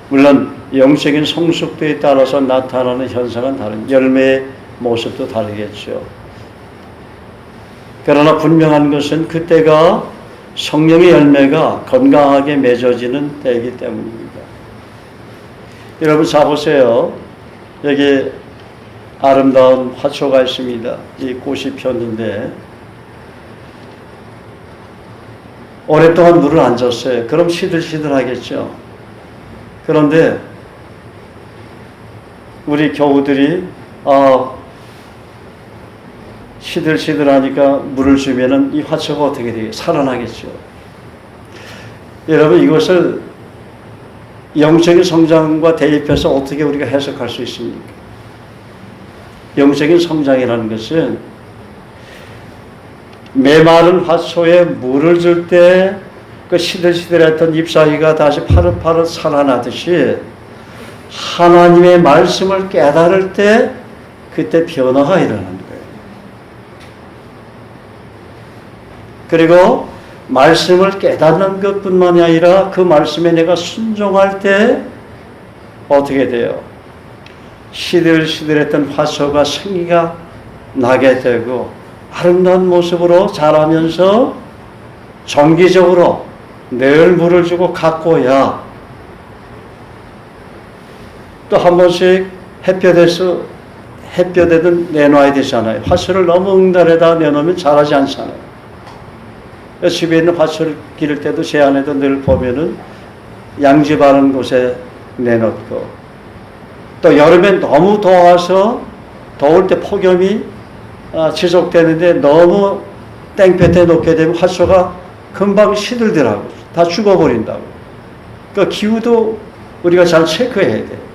물론 영적인 성숙도에 따라서 나타나는 현상은 다른 열매의 모습도 다르겠죠. 그러나 분명한 것은 그때가 성령의 열매가 건강하게 맺어지는 때이기 때문입니다. 여러분 자 보세요. 여기 아름다운 화초가 있습니다. 이 꽃이 폈는데 오랫동안 물을 안 줬어요. 그럼 시들시들하겠죠. 그런데 우리 교우들이 시들시들하니까 물을 주면은 이 화초가 어떻게 되겠어요? 살아나겠죠. 여러분 이것을 영적인 성장과 대입해서 어떻게 우리가 해석할 수 있습니까? 영적인 성장이라는 것은 메마른 화초에 물을 줄 때 그 시들시들했던 잎사귀가 다시 파릇파릇 살아나듯이 하나님의 말씀을 깨달을 때 그때 변화가 일어나는 거예요. 그리고 말씀을 깨닫는 것뿐만이 아니라 그 말씀에 내가 순종할 때 어떻게 돼요? 시들시들했던 화초가 생기가 나게 되고 아름다운 모습으로 자라면서 정기적으로 늘 물을 주고 가꿔야 또 한 번씩 햇볕에든 내놔야 되잖아요. 화초를 너무 응달에다 내놓으면 자라지 않잖아요. 집에 있는 화초를 기를 때도 제 안에도 늘 보면은 양지 바른 곳에 내놓고 또 여름에 너무 더워서 더울 때 폭염이 지속되는데 너무 땡볕에 놓게 되면 화초가 금방 시들더라고요. 다 죽어버린다고. 그 기후도 우리가 잘 체크해야 돼요.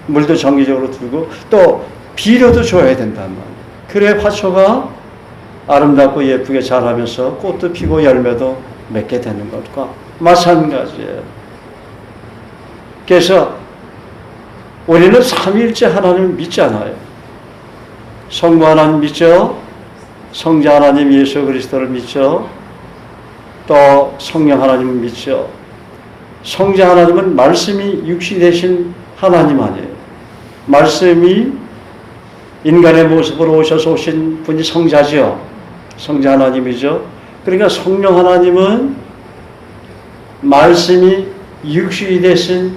물도 정기적으로 두고 또 비료도 줘야 된단 말이에요. 그래 화초가 아름답고 예쁘게 자라면서 꽃도 피고 열매도 맺게 되는 것과 마찬가지예요. 그래서 우리는 삼위일체 하나님을 믿잖아요. 성부 하나님 믿죠. 성자 하나님 예수 그리스도를 믿죠. 또 성령 하나님을 믿죠. 성자 하나님은 말씀이 육신 되신 하나님 아니에요. 말씀이 인간의 모습으로 오셔서 오신 분이 성자죠. 성자 하나님이죠. 그러니까 성령 하나님은 말씀이 육신이 되신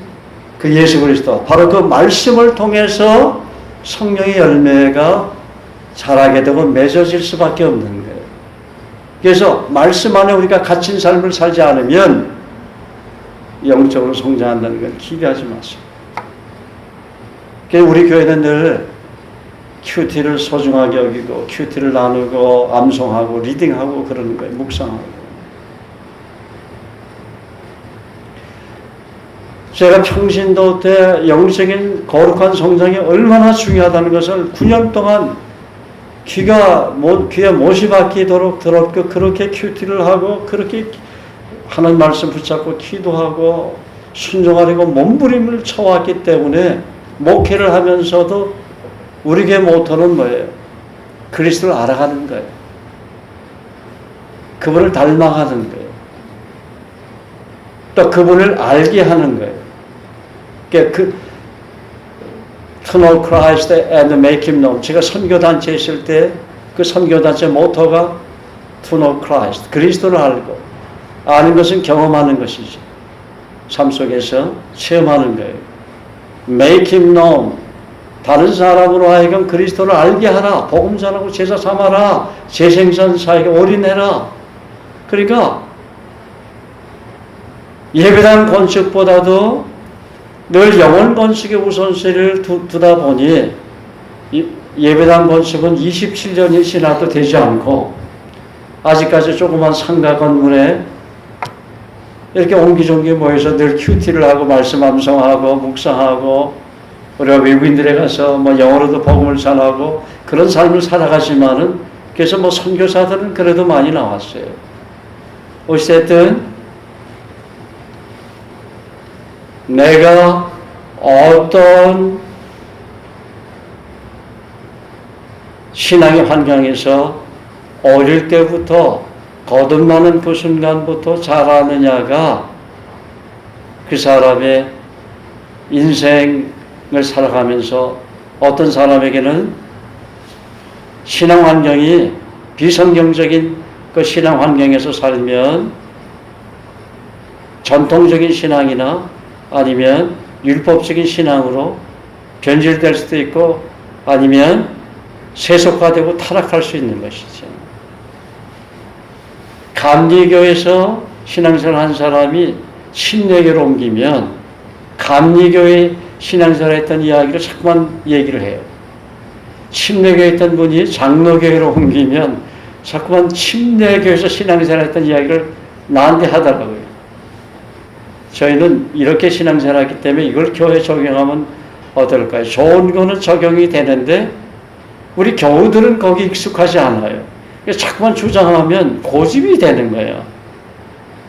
그 예수 그리스도, 바로 그 말씀을 통해서 성령의 열매가 자라게 되고 맺어질 수밖에 없는 거예요. 그래서 말씀 안에 우리가 갇힌 삶을 살지 않으면 영적으로 성장한다는 걸 기대하지 마세요. 그래서 우리 교회는 늘 큐티를 소중하게 여기고 큐티를 나누고 암송하고 리딩하고 그러는 거예요. 묵상하고. 제가 평신도 때 영적인 거룩한 성장이 얼마나 중요하다는 것을 9년 동안 귀에 못이 박히도록 들었고 그렇게 큐티를 하고 그렇게 하나님 말씀 붙잡고 기도하고 순종하려고 몸부림을 쳐왔기 때문에 목회를 하면서도 우리 교회 모토는 뭐예요? 그리스도를 알아가는 거예요. 그분을 닮아가는 거예요. 또 그분을 알게 하는 거예요. To know Christ and make Him known. 제가 선교단체에 있을 때 그 선교단체 모토가 To know Christ. 그리스도를 알고 아는 것은 경험하는 것이지. 삶 속에서 체험하는 거예요. Make Him known. 다른 사람으로 하여금 그리스도를 알게 하라. 복음 전하고 제자 삼아라. 재생전사에게 올인해라. 그러니까 예배당 건축보다도 늘 영혼 건축의 우선순위를 두다 보니 예배당 건축은 27년이 지나도 되지 않고 아직까지 조그만 상가 건물에 이렇게 옹기종기 모여서 늘 큐티를 하고 말씀 암송하고 묵상하고 우리가 외국인들에 가서 영어로도 복음을 전하고 그런 삶을 살아가지만은 그래서 선교사들은 그래도 많이 나왔어요. 어쨌든 내가 어떤 신앙의 환경에서 어릴 때부터 거듭나는 그 순간부터 자라느냐가 그 사람의 인생을 살아가면서 어떤 사람에게는 신앙 환경이 비성경적인 그 신앙 환경에서 살면 전통적인 신앙이나 아니면 율법적인 신앙으로 변질될 수도 있고 아니면 세속화되고 타락할 수 있는 것이죠. 감리교에서 신앙생활 한 사람이 신내교로 옮기면 감리교의 신앙생활 했던 이야기를 자꾸만 얘기를 해요. 침례교에 있던 분이 장로교회로 옮기면 자꾸만 침례교에서 신앙생활 했던 이야기를 나한테 하더라고요. 저희는 이렇게 신앙생활 했기 때문에 이걸 교회에 적용하면 어떨까요? 좋은 거는 적용이 되는데 우리 교우들은 거기 익숙하지 않아요. 자꾸만 주장하면 고집이 되는 거예요.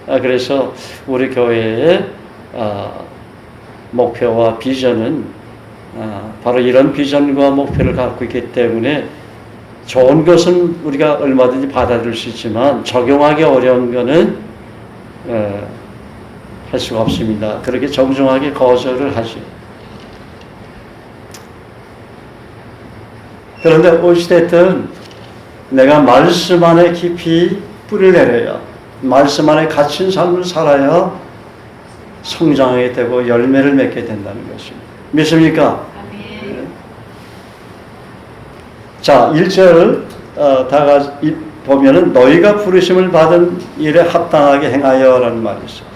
그래서 우리 교회의 목표와 비전은 바로 이런 비전과 목표를 갖고 있기 때문에 좋은 것은 우리가 얼마든지 받아들일 수 있지만 적용하기 어려운 것은 할 수가 없습니다. 그렇게 정중하게 거절을 하죠. 그런데 어찌됐든 내가 말씀 안에 깊이 뿌리를 내려야, 말씀 안에 갇힌 삶을 살아야 성장하게 되고 열매를 맺게 된다는 것입니다. 믿습니까? 아멘. 자, 1절 다 보면은 너희가 부르심을 받은 일에 합당하게 행하여라는 말이 있어요.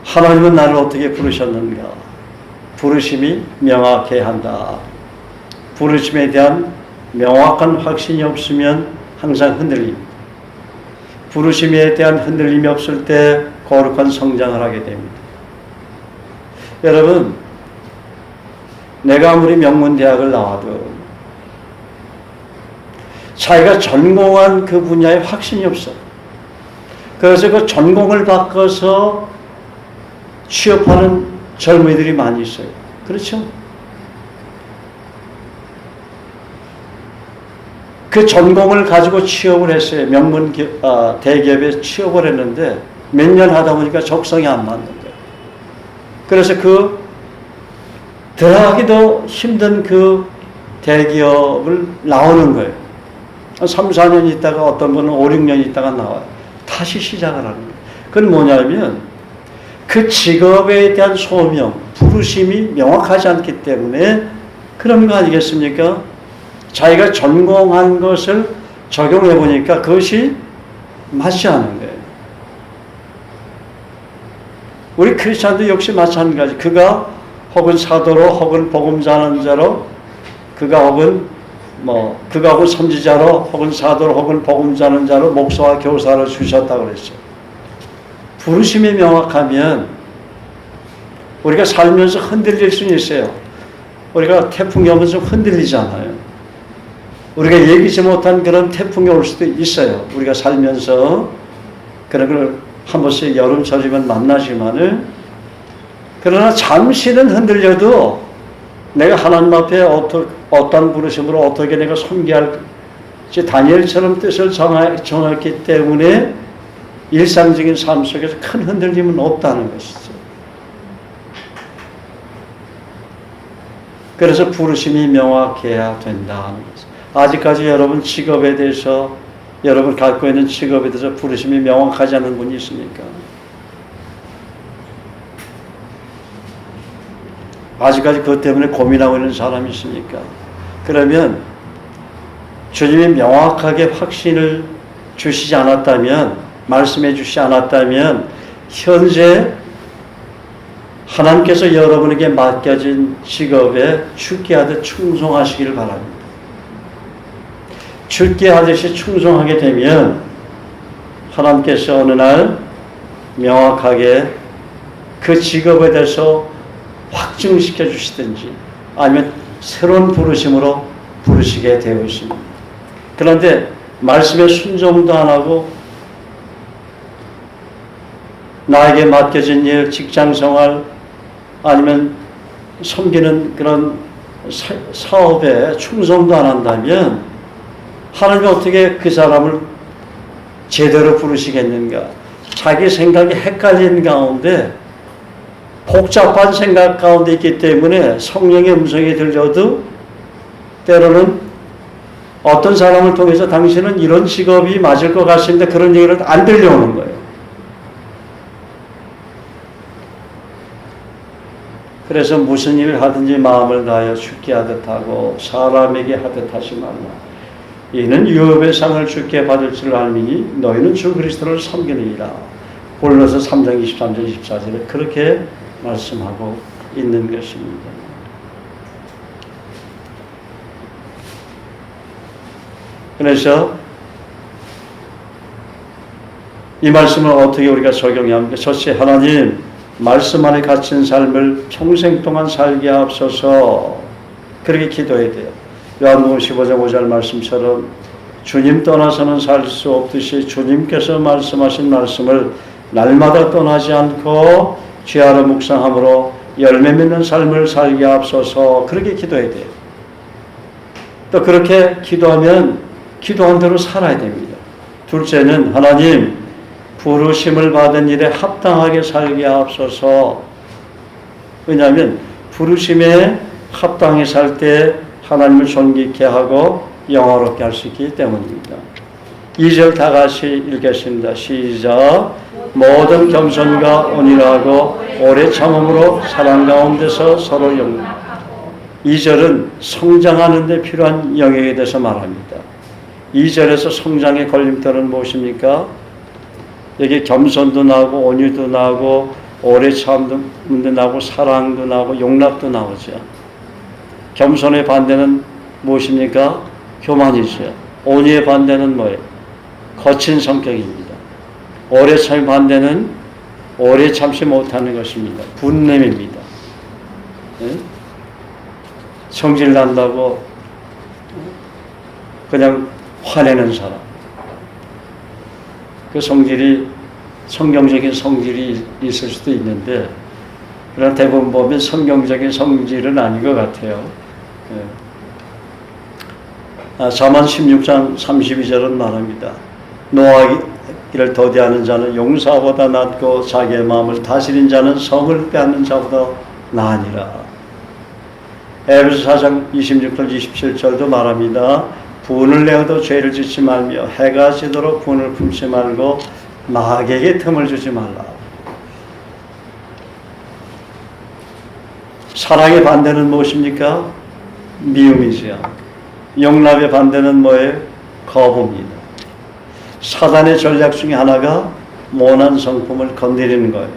하나님은 나를 어떻게 부르셨는가? 부르심이 명확해야 한다. 부르심에 대한 명확한 확신이 없으면 항상 흔들립니다. 부르심에 대한 흔들림이 없을 때 거룩한 성장을 하게 됩니다. 여러분, 내가 아무리 명문대학을 나와도 자기가 전공한 그 분야에 확신이 없어. 그래서 그 전공을 바꿔서 취업하는 젊은이들이 많이 있어요. 그렇죠? 그 전공을 가지고 취업을 했어요. 대기업에 취업을 했는데 몇 년 하다 보니까 적성이 안 맞는 거예요. 그래서 그 들어가기도 힘든 그 대기업을 나오는 거예요. 3, 4년 있다가 어떤 분은 5, 6년 있다가 나와요. 다시 시작을 하는 거예요. 그건 뭐냐면 그 직업에 대한 소명, 부르심이 명확하지 않기 때문에 그런 거 아니겠습니까? 자기가 전공한 것을 적용해 보니까 그것이 맞지 않은 거예요. 우리 크리스찬도 역시 마찬가지. 그가 혹은 사도로 혹은 복음 전하는 자로 그가 혹은 선지자로 혹은 사도로 혹은 복음 전하는 자로 목사와 교사를 주셨다고 그랬어요. 부르심이 명확하면 우리가 살면서 흔들릴 수는 있어요. 우리가 태풍이 오면 좀 흔들리잖아요. 우리가 예기치 못한 그런 태풍이 올 수도 있어요. 우리가 살면서 그런 걸 한 번씩 여름철이면 만나지만은 그러나 잠시는 흔들려도 내가 하나님 앞에 어떤 부르심으로 어떻게 내가 섬기할지 다니엘처럼 뜻을 정했기 때문에 일상적인 삶 속에서 큰 흔들림은 없다는 것이죠. 그래서 부르심이 명확해야 된다는 것이죠. 아직까지 여러분 직업에 대해서 여러분 갖고 있는 직업에 대해서 부르심이 명확하지 않은 분이 있습니까? 아직까지 그것 때문에 고민하고 있는 사람이 있습니까? 그러면 주님이 명확하게 확신을 주시지 않았다면, 말씀해 주시지 않았다면 현재 하나님께서 여러분에게 맡겨진 직업에 죽게 하듯 충성하시기를 바랍니다. 죽게 하듯이 충성하게 되면 하나님께서 어느 날 명확하게 그 직업에 대해서 확증시켜 주시든지 아니면 새로운 부르심으로 부르시게 되어 있습니다. 그런데 말씀에 순종도 안 하고 나에게 맡겨진 일, 직장생활 아니면 섬기는 그런 사업에 충성도 안 한다면 하나님이 어떻게 그 사람을 제대로 부르시겠는가? 자기 생각이 헷갈리는 가운데 복잡한 생각 가운데 있기 때문에 성령의 음성이 들려도 때로는 어떤 사람을 통해서 당신은 이런 직업이 맞을 것 같습니다. 그런 얘기를 안 들려오는 거예요. 그래서 무슨 일을 하든지 마음을 다하여 죽게 하듯 하고 사람에게 하듯 하지 말라. 이는 유업의 상을 주께 받을 줄 알미니 너희는 주 그리스도를 섬기느니라. 골로새 3장 23절 24절에 그렇게 말씀하고 있는 것입니다. 그래서 이 말씀을 어떻게 우리가 적용해야 합니까? 첫째, 하나님 말씀 안에 갇힌 삶을 평생 동안 살게 하옵소서. 그렇게 기도해야 돼요. 요한복음 15장 5절 말씀처럼 주님 떠나서는 살 수 없듯이 주님께서 말씀하신 말씀을 날마다 떠나지 않고 죄하러 묵상함으로 열매 맺는 삶을 살게 앞서서 그렇게 기도해야 돼요. 또 그렇게 기도하면 기도한 대로 살아야 됩니다. 둘째는 하나님 부르심을 받은 일에 합당하게 살게 앞서서. 왜냐하면 부르심에 합당히 살 때 하나님을 존귀케 하고 영화롭게 할 수 있기 때문입니다. 2절 다 같이 읽겠습니다. 시작. 모든 겸손과 온유하고 오래 참음으로 사랑 가운데서 서로 용납하고. 2절은 성장하는 데 필요한 영역에 대해서 말합니다. 2절에서 성장의 걸림돌은 무엇입니까? 여기 겸손도 나오고 온유도 나오고 오래 참음도 나오고 사랑도 나오고 용납도 나오죠. 겸손의 반대는 무엇입니까? 교만이죠. 온유의 반대는 뭐예요? 거친 성격입니다. 오래 참의 반대는 오래 참지 못하는 것입니다. 분냄입니다. 네? 성질 난다고 그냥 화내는 사람. 그 성질이 성경적인 성질이 있을 수도 있는데, 그러나 대부분 보면 성경적인 성질은 아닌 것 같아요. 잠언 16장 32절은 말합니다. 노하기를 더디하는 자는 용사보다 낫고 자기의 마음을 다스린 자는 성을 빼앗는 자보다 나으니라. 에베소 4장 26절 27절도 말합니다. 분을 내어도 죄를 짓지 말며 해가 지도록 분을 품지 말고 마귀에게 틈을 주지 말라. 사랑의 반대는 무엇입니까? 미움이지요. 용납의 반대는 뭐예요? 거부입니다. 사단의 전략 중에 하나가 모난 성품을 건드리는 거예요.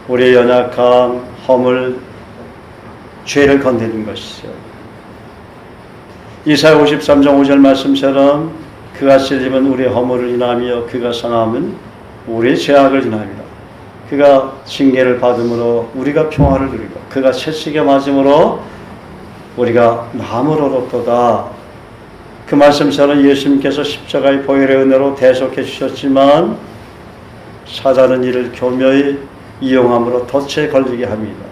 우리의 연약함, 허물, 죄를 건드리는 것이죠. 이사야 53장 5절 말씀처럼 그가 찔림은 우리의 허물을 인하며 그가 상함은 우리의 죄악을 인합니다. 그가 징계를 받음으로 우리가 평화를 누리고 그가 채찍에 맞음으로 우리가 나음을 얻었도다. 그 말씀처럼 예수님께서 십자가의 보혈의 은혜로 대속해 주셨지만 사단은 이를 교묘히 이용함으로 덫에 걸리게 합니다.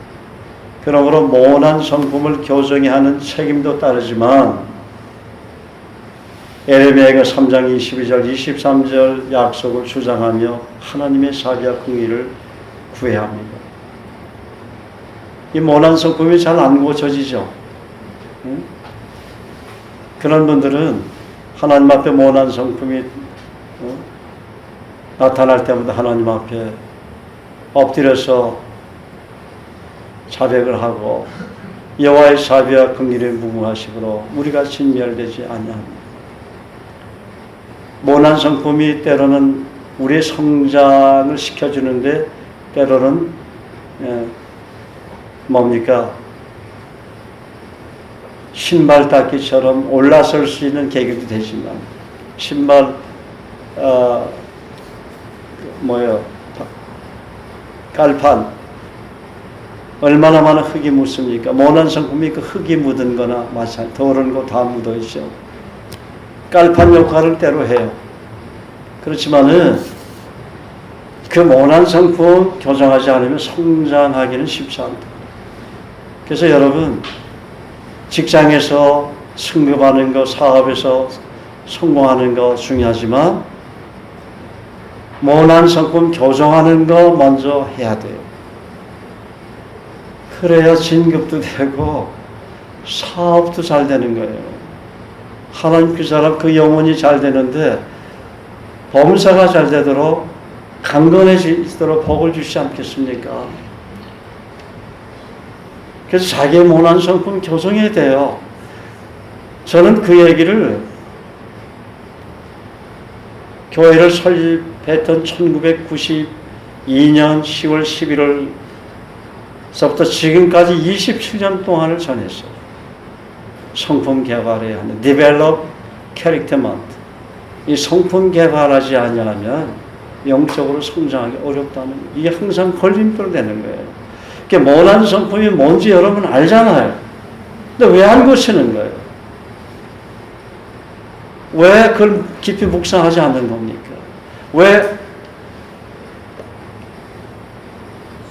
그러므로 모난 성품을 교정해 하는 책임도 따르지만 에레미야가 3장 22절 23절 약속을 주장하며 하나님의 사비와 긍휼을 구해야 합니다. 이 모난 성품이 잘 안 고쳐지죠. 그런 분들은 하나님 앞에 모난 성품이 나타날 때마다 하나님 앞에 엎드려서 자백을 하고 여호와의 사비와 긍휼에 무궁하심으로 우리가 진멸되지 아니합니다. 모난 성품이 때로는 우리의 성장을 시켜주는데 때로는 뭡니까? 신발 닦기처럼 올라설 수 있는 계기도 되지만 신발 깔판 얼마나 많은 흙이 묻습니까? 모난 성품이 그 흙이 묻은 거나 마찬가지, 더러운 거 다 묻어 있죠. 깔판 역할을 때로 해요. 그렇지만은 그 모난 성품 교정하지 않으면 성장하기는 쉽지 않다. 그래서 여러분 직장에서 승급하는 거, 사업에서 성공하는 거 중요하지만 모난 성품 교정하는 거 먼저 해야 돼요. 그래야 진급도 되고 사업도 잘 되는 거예요. 하나님 그 사람 그 영혼이 잘 되는데 범사가 잘 되도록 강건해지도록 복을 주시지 않겠습니까? 그래서 자기의 모난 성품 교정해야 돼요. 저는 그 얘기를 교회를 설립했던 1992년 10월 11월서부터 지금까지 27년 동안을 전했어요. 성품 개발해야 하는 develop characterment. 이 성품 개발하지 아니하면 영적으로 성장하기 어렵다는 이게 항상 걸림돌 되는 거예요. 그러니까 모난 성품이 뭔지 여러분 알잖아요. 근데 왜 안 고치는 거예요? 왜 그걸 깊이 묵상하지 않는 겁니까? 왜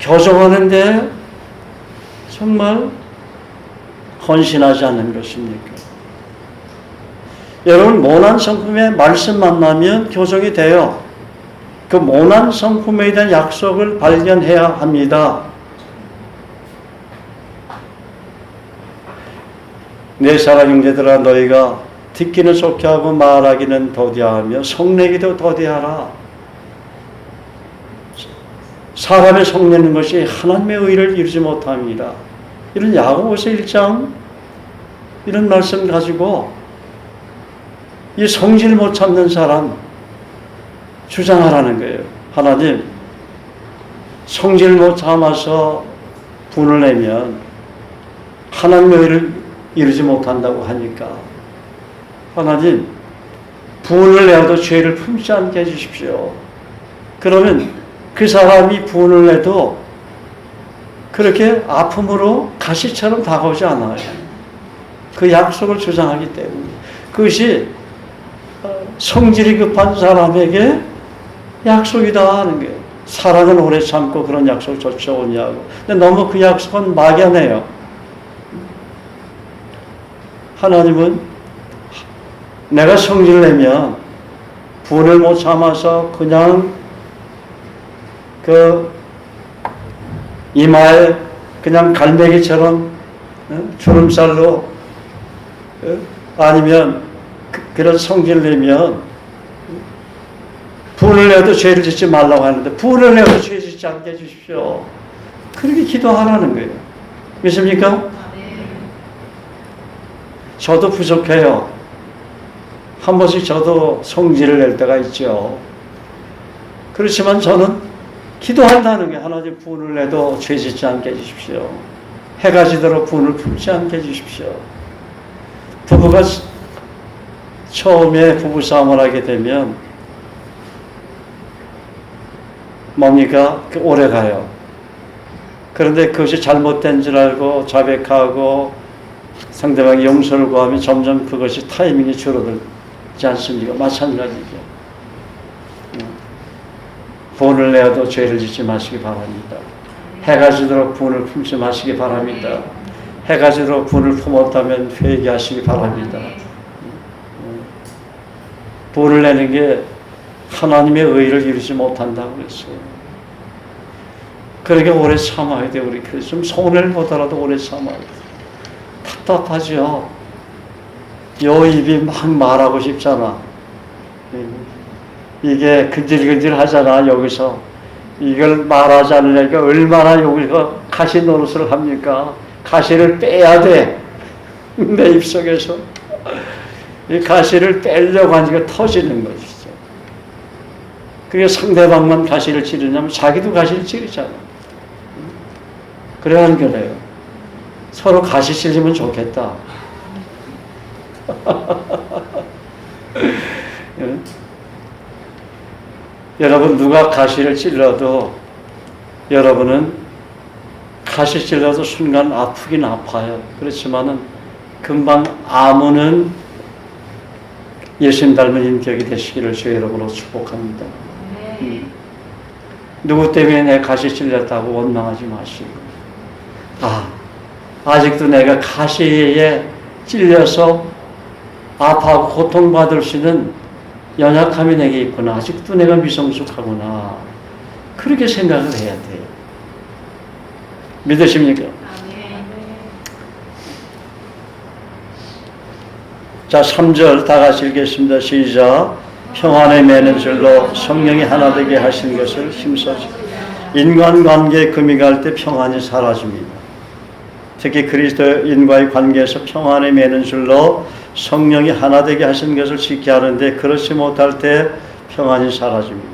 교정하는데 정말 헌신하지 않는 것입니까? 여러분, 모난 성품의 말씀 만나면 교정이 돼요. 그 모난 성품에 대한 약속을 발견해야 합니다. 내 사랑 형제들아, 너희가 듣기는 좋게 하고 말하기는 더디하며 성내기도 더디하라. 사람의 성내는 것이 하나님의 의를 이루지 못합니다. 이런 야고보서 1장 이런 말씀 가지고 이 성질 못 참는 사람 주장하라는 거예요. 하나님, 성질 못 참아서 분을 내면 하나님의 의를 이루지 못한다고 하니까 하나님, 분을 내어도 죄를 품지 않게 해주십시오. 그러면 그 사람이 분을 내도 그렇게 아픔으로 가시처럼 다가오지 않아요. 그 약속을 주장하기 때문에. 그것이 성질이 급한 사람에게 약속이다 하는 거예요. 사랑은 오래 참고 그런 약속을 쫓아오냐고. 근데 너무 그 약속은 막연해요. 하나님은 내가 성질 내면 분을 못 참아서 그냥 그 이마에 그냥 갈매기처럼 주름살로 아니면 그런 성질 내면 분을 내도 죄를 짓지 말라고 하는데 분을 내도 죄 짓지 않게 해주십시오. 그렇게 기도하라는 거예요. 믿습니까? 저도 부족해요. 한 번씩 저도 성질을 낼 때가 있죠. 그렇지만 저는 기도한다는 게 하나님 분을 내도 죄 짓지 않게 해주십시오. 해가 지도록 분을 품지 않게 해주십시오. 부부가 처음에 부부싸움을 하게 되면 뭡니까? 오래 가요. 그런데 그것이 잘못된 줄 알고 자백하고 상대방이 용서를 구하면 점점 그것이 타이밍이 줄어들지 않습니까? 마찬가지죠. 분을 내어도 죄를 짓지 마시기 바랍니다. 해가 지도록 분을 품지 마시기 바랍니다. 해가 지도록 분을 품었다면 회개하시기 바랍니다. 분을 내는 게 하나님의 의를 이루지 못한다고 그랬어요. 그러니까 오래 참아야 돼요. 우리 그래서 좀 손해를 보더라도 오래 참아야 돼요. 답답하죠. 요 입이 막 말하고 싶잖아. 이게 근질근질 하잖아. 여기서 이걸 말하지 않으니까 얼마나 여기서 가시 노릇을 합니까? 가시를 빼야 돼. 내 입속에서 이 가시를 빼려고 하니까 터지는 것이죠. 그게 상대방만 가시를 찌르냐면 자기도 가시를 찌르잖아. 그래야 하는 거래요. 서로 가시 찔리면 좋겠다. 여러분, 누가 가시를 찔러도 여러분은 가시 찔러도 순간 아프긴 아파요. 그렇지만은 금방 아무는 예수님 닮은 인격이 되시기를 주의 이름으로 축복합니다. 누구 때문에 내 가시 찔렸다고 원망하지 마시고, 아직도 내가 가시에 찔려서 아파하고 고통받을 수 있는 연약함이 내게 있구나. 아직도 내가 미성숙하구나. 그렇게 생각을 해야 돼요. 믿으십니까? 자, 3절 다 같이 읽겠습니다. 시작. 평안에 매는 줄로 성령이 하나 되게 하신 것을 힘써주. 인간관계에 금이 갈 때 평안이 사라집니다. 특히 그리스도인과의 관계에서 평안에 매는 줄로 성령이 하나 되게 하신 것을 지키게 하는데 그렇지 못할 때 평안이 사라집니다.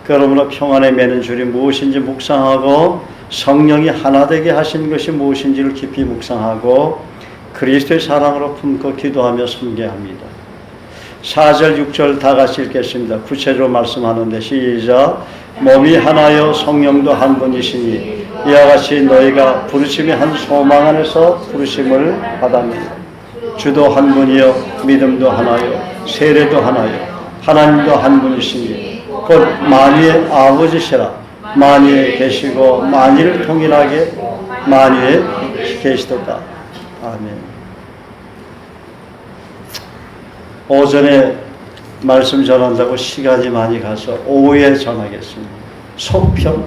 그러므로 평안에 매는 줄이 무엇인지 묵상하고 성령이 하나 되게 하신 것이 무엇인지를 깊이 묵상하고 그리스도의 사랑으로 품고 기도하며 섬겨합니다. 4절 6절 다 같이 읽겠습니다. 구체적으로 말씀하는데 시작. 몸이 하나요 성령도 한 분이시니 이와 같이 너희가 부르심의 한 소망 안에서 부르심을 받았느니라. 주도 한 분이요 믿음도 하나요 세례도 하나요 하나님도 한 분이시니 곧 만유의 아버지시라. 만유에 계시고 만유를 통일하게 만유에 계시도다. 아멘. 오전에 말씀 전한다고 시간이 많이 가서 오후에 전하겠습니다. 속편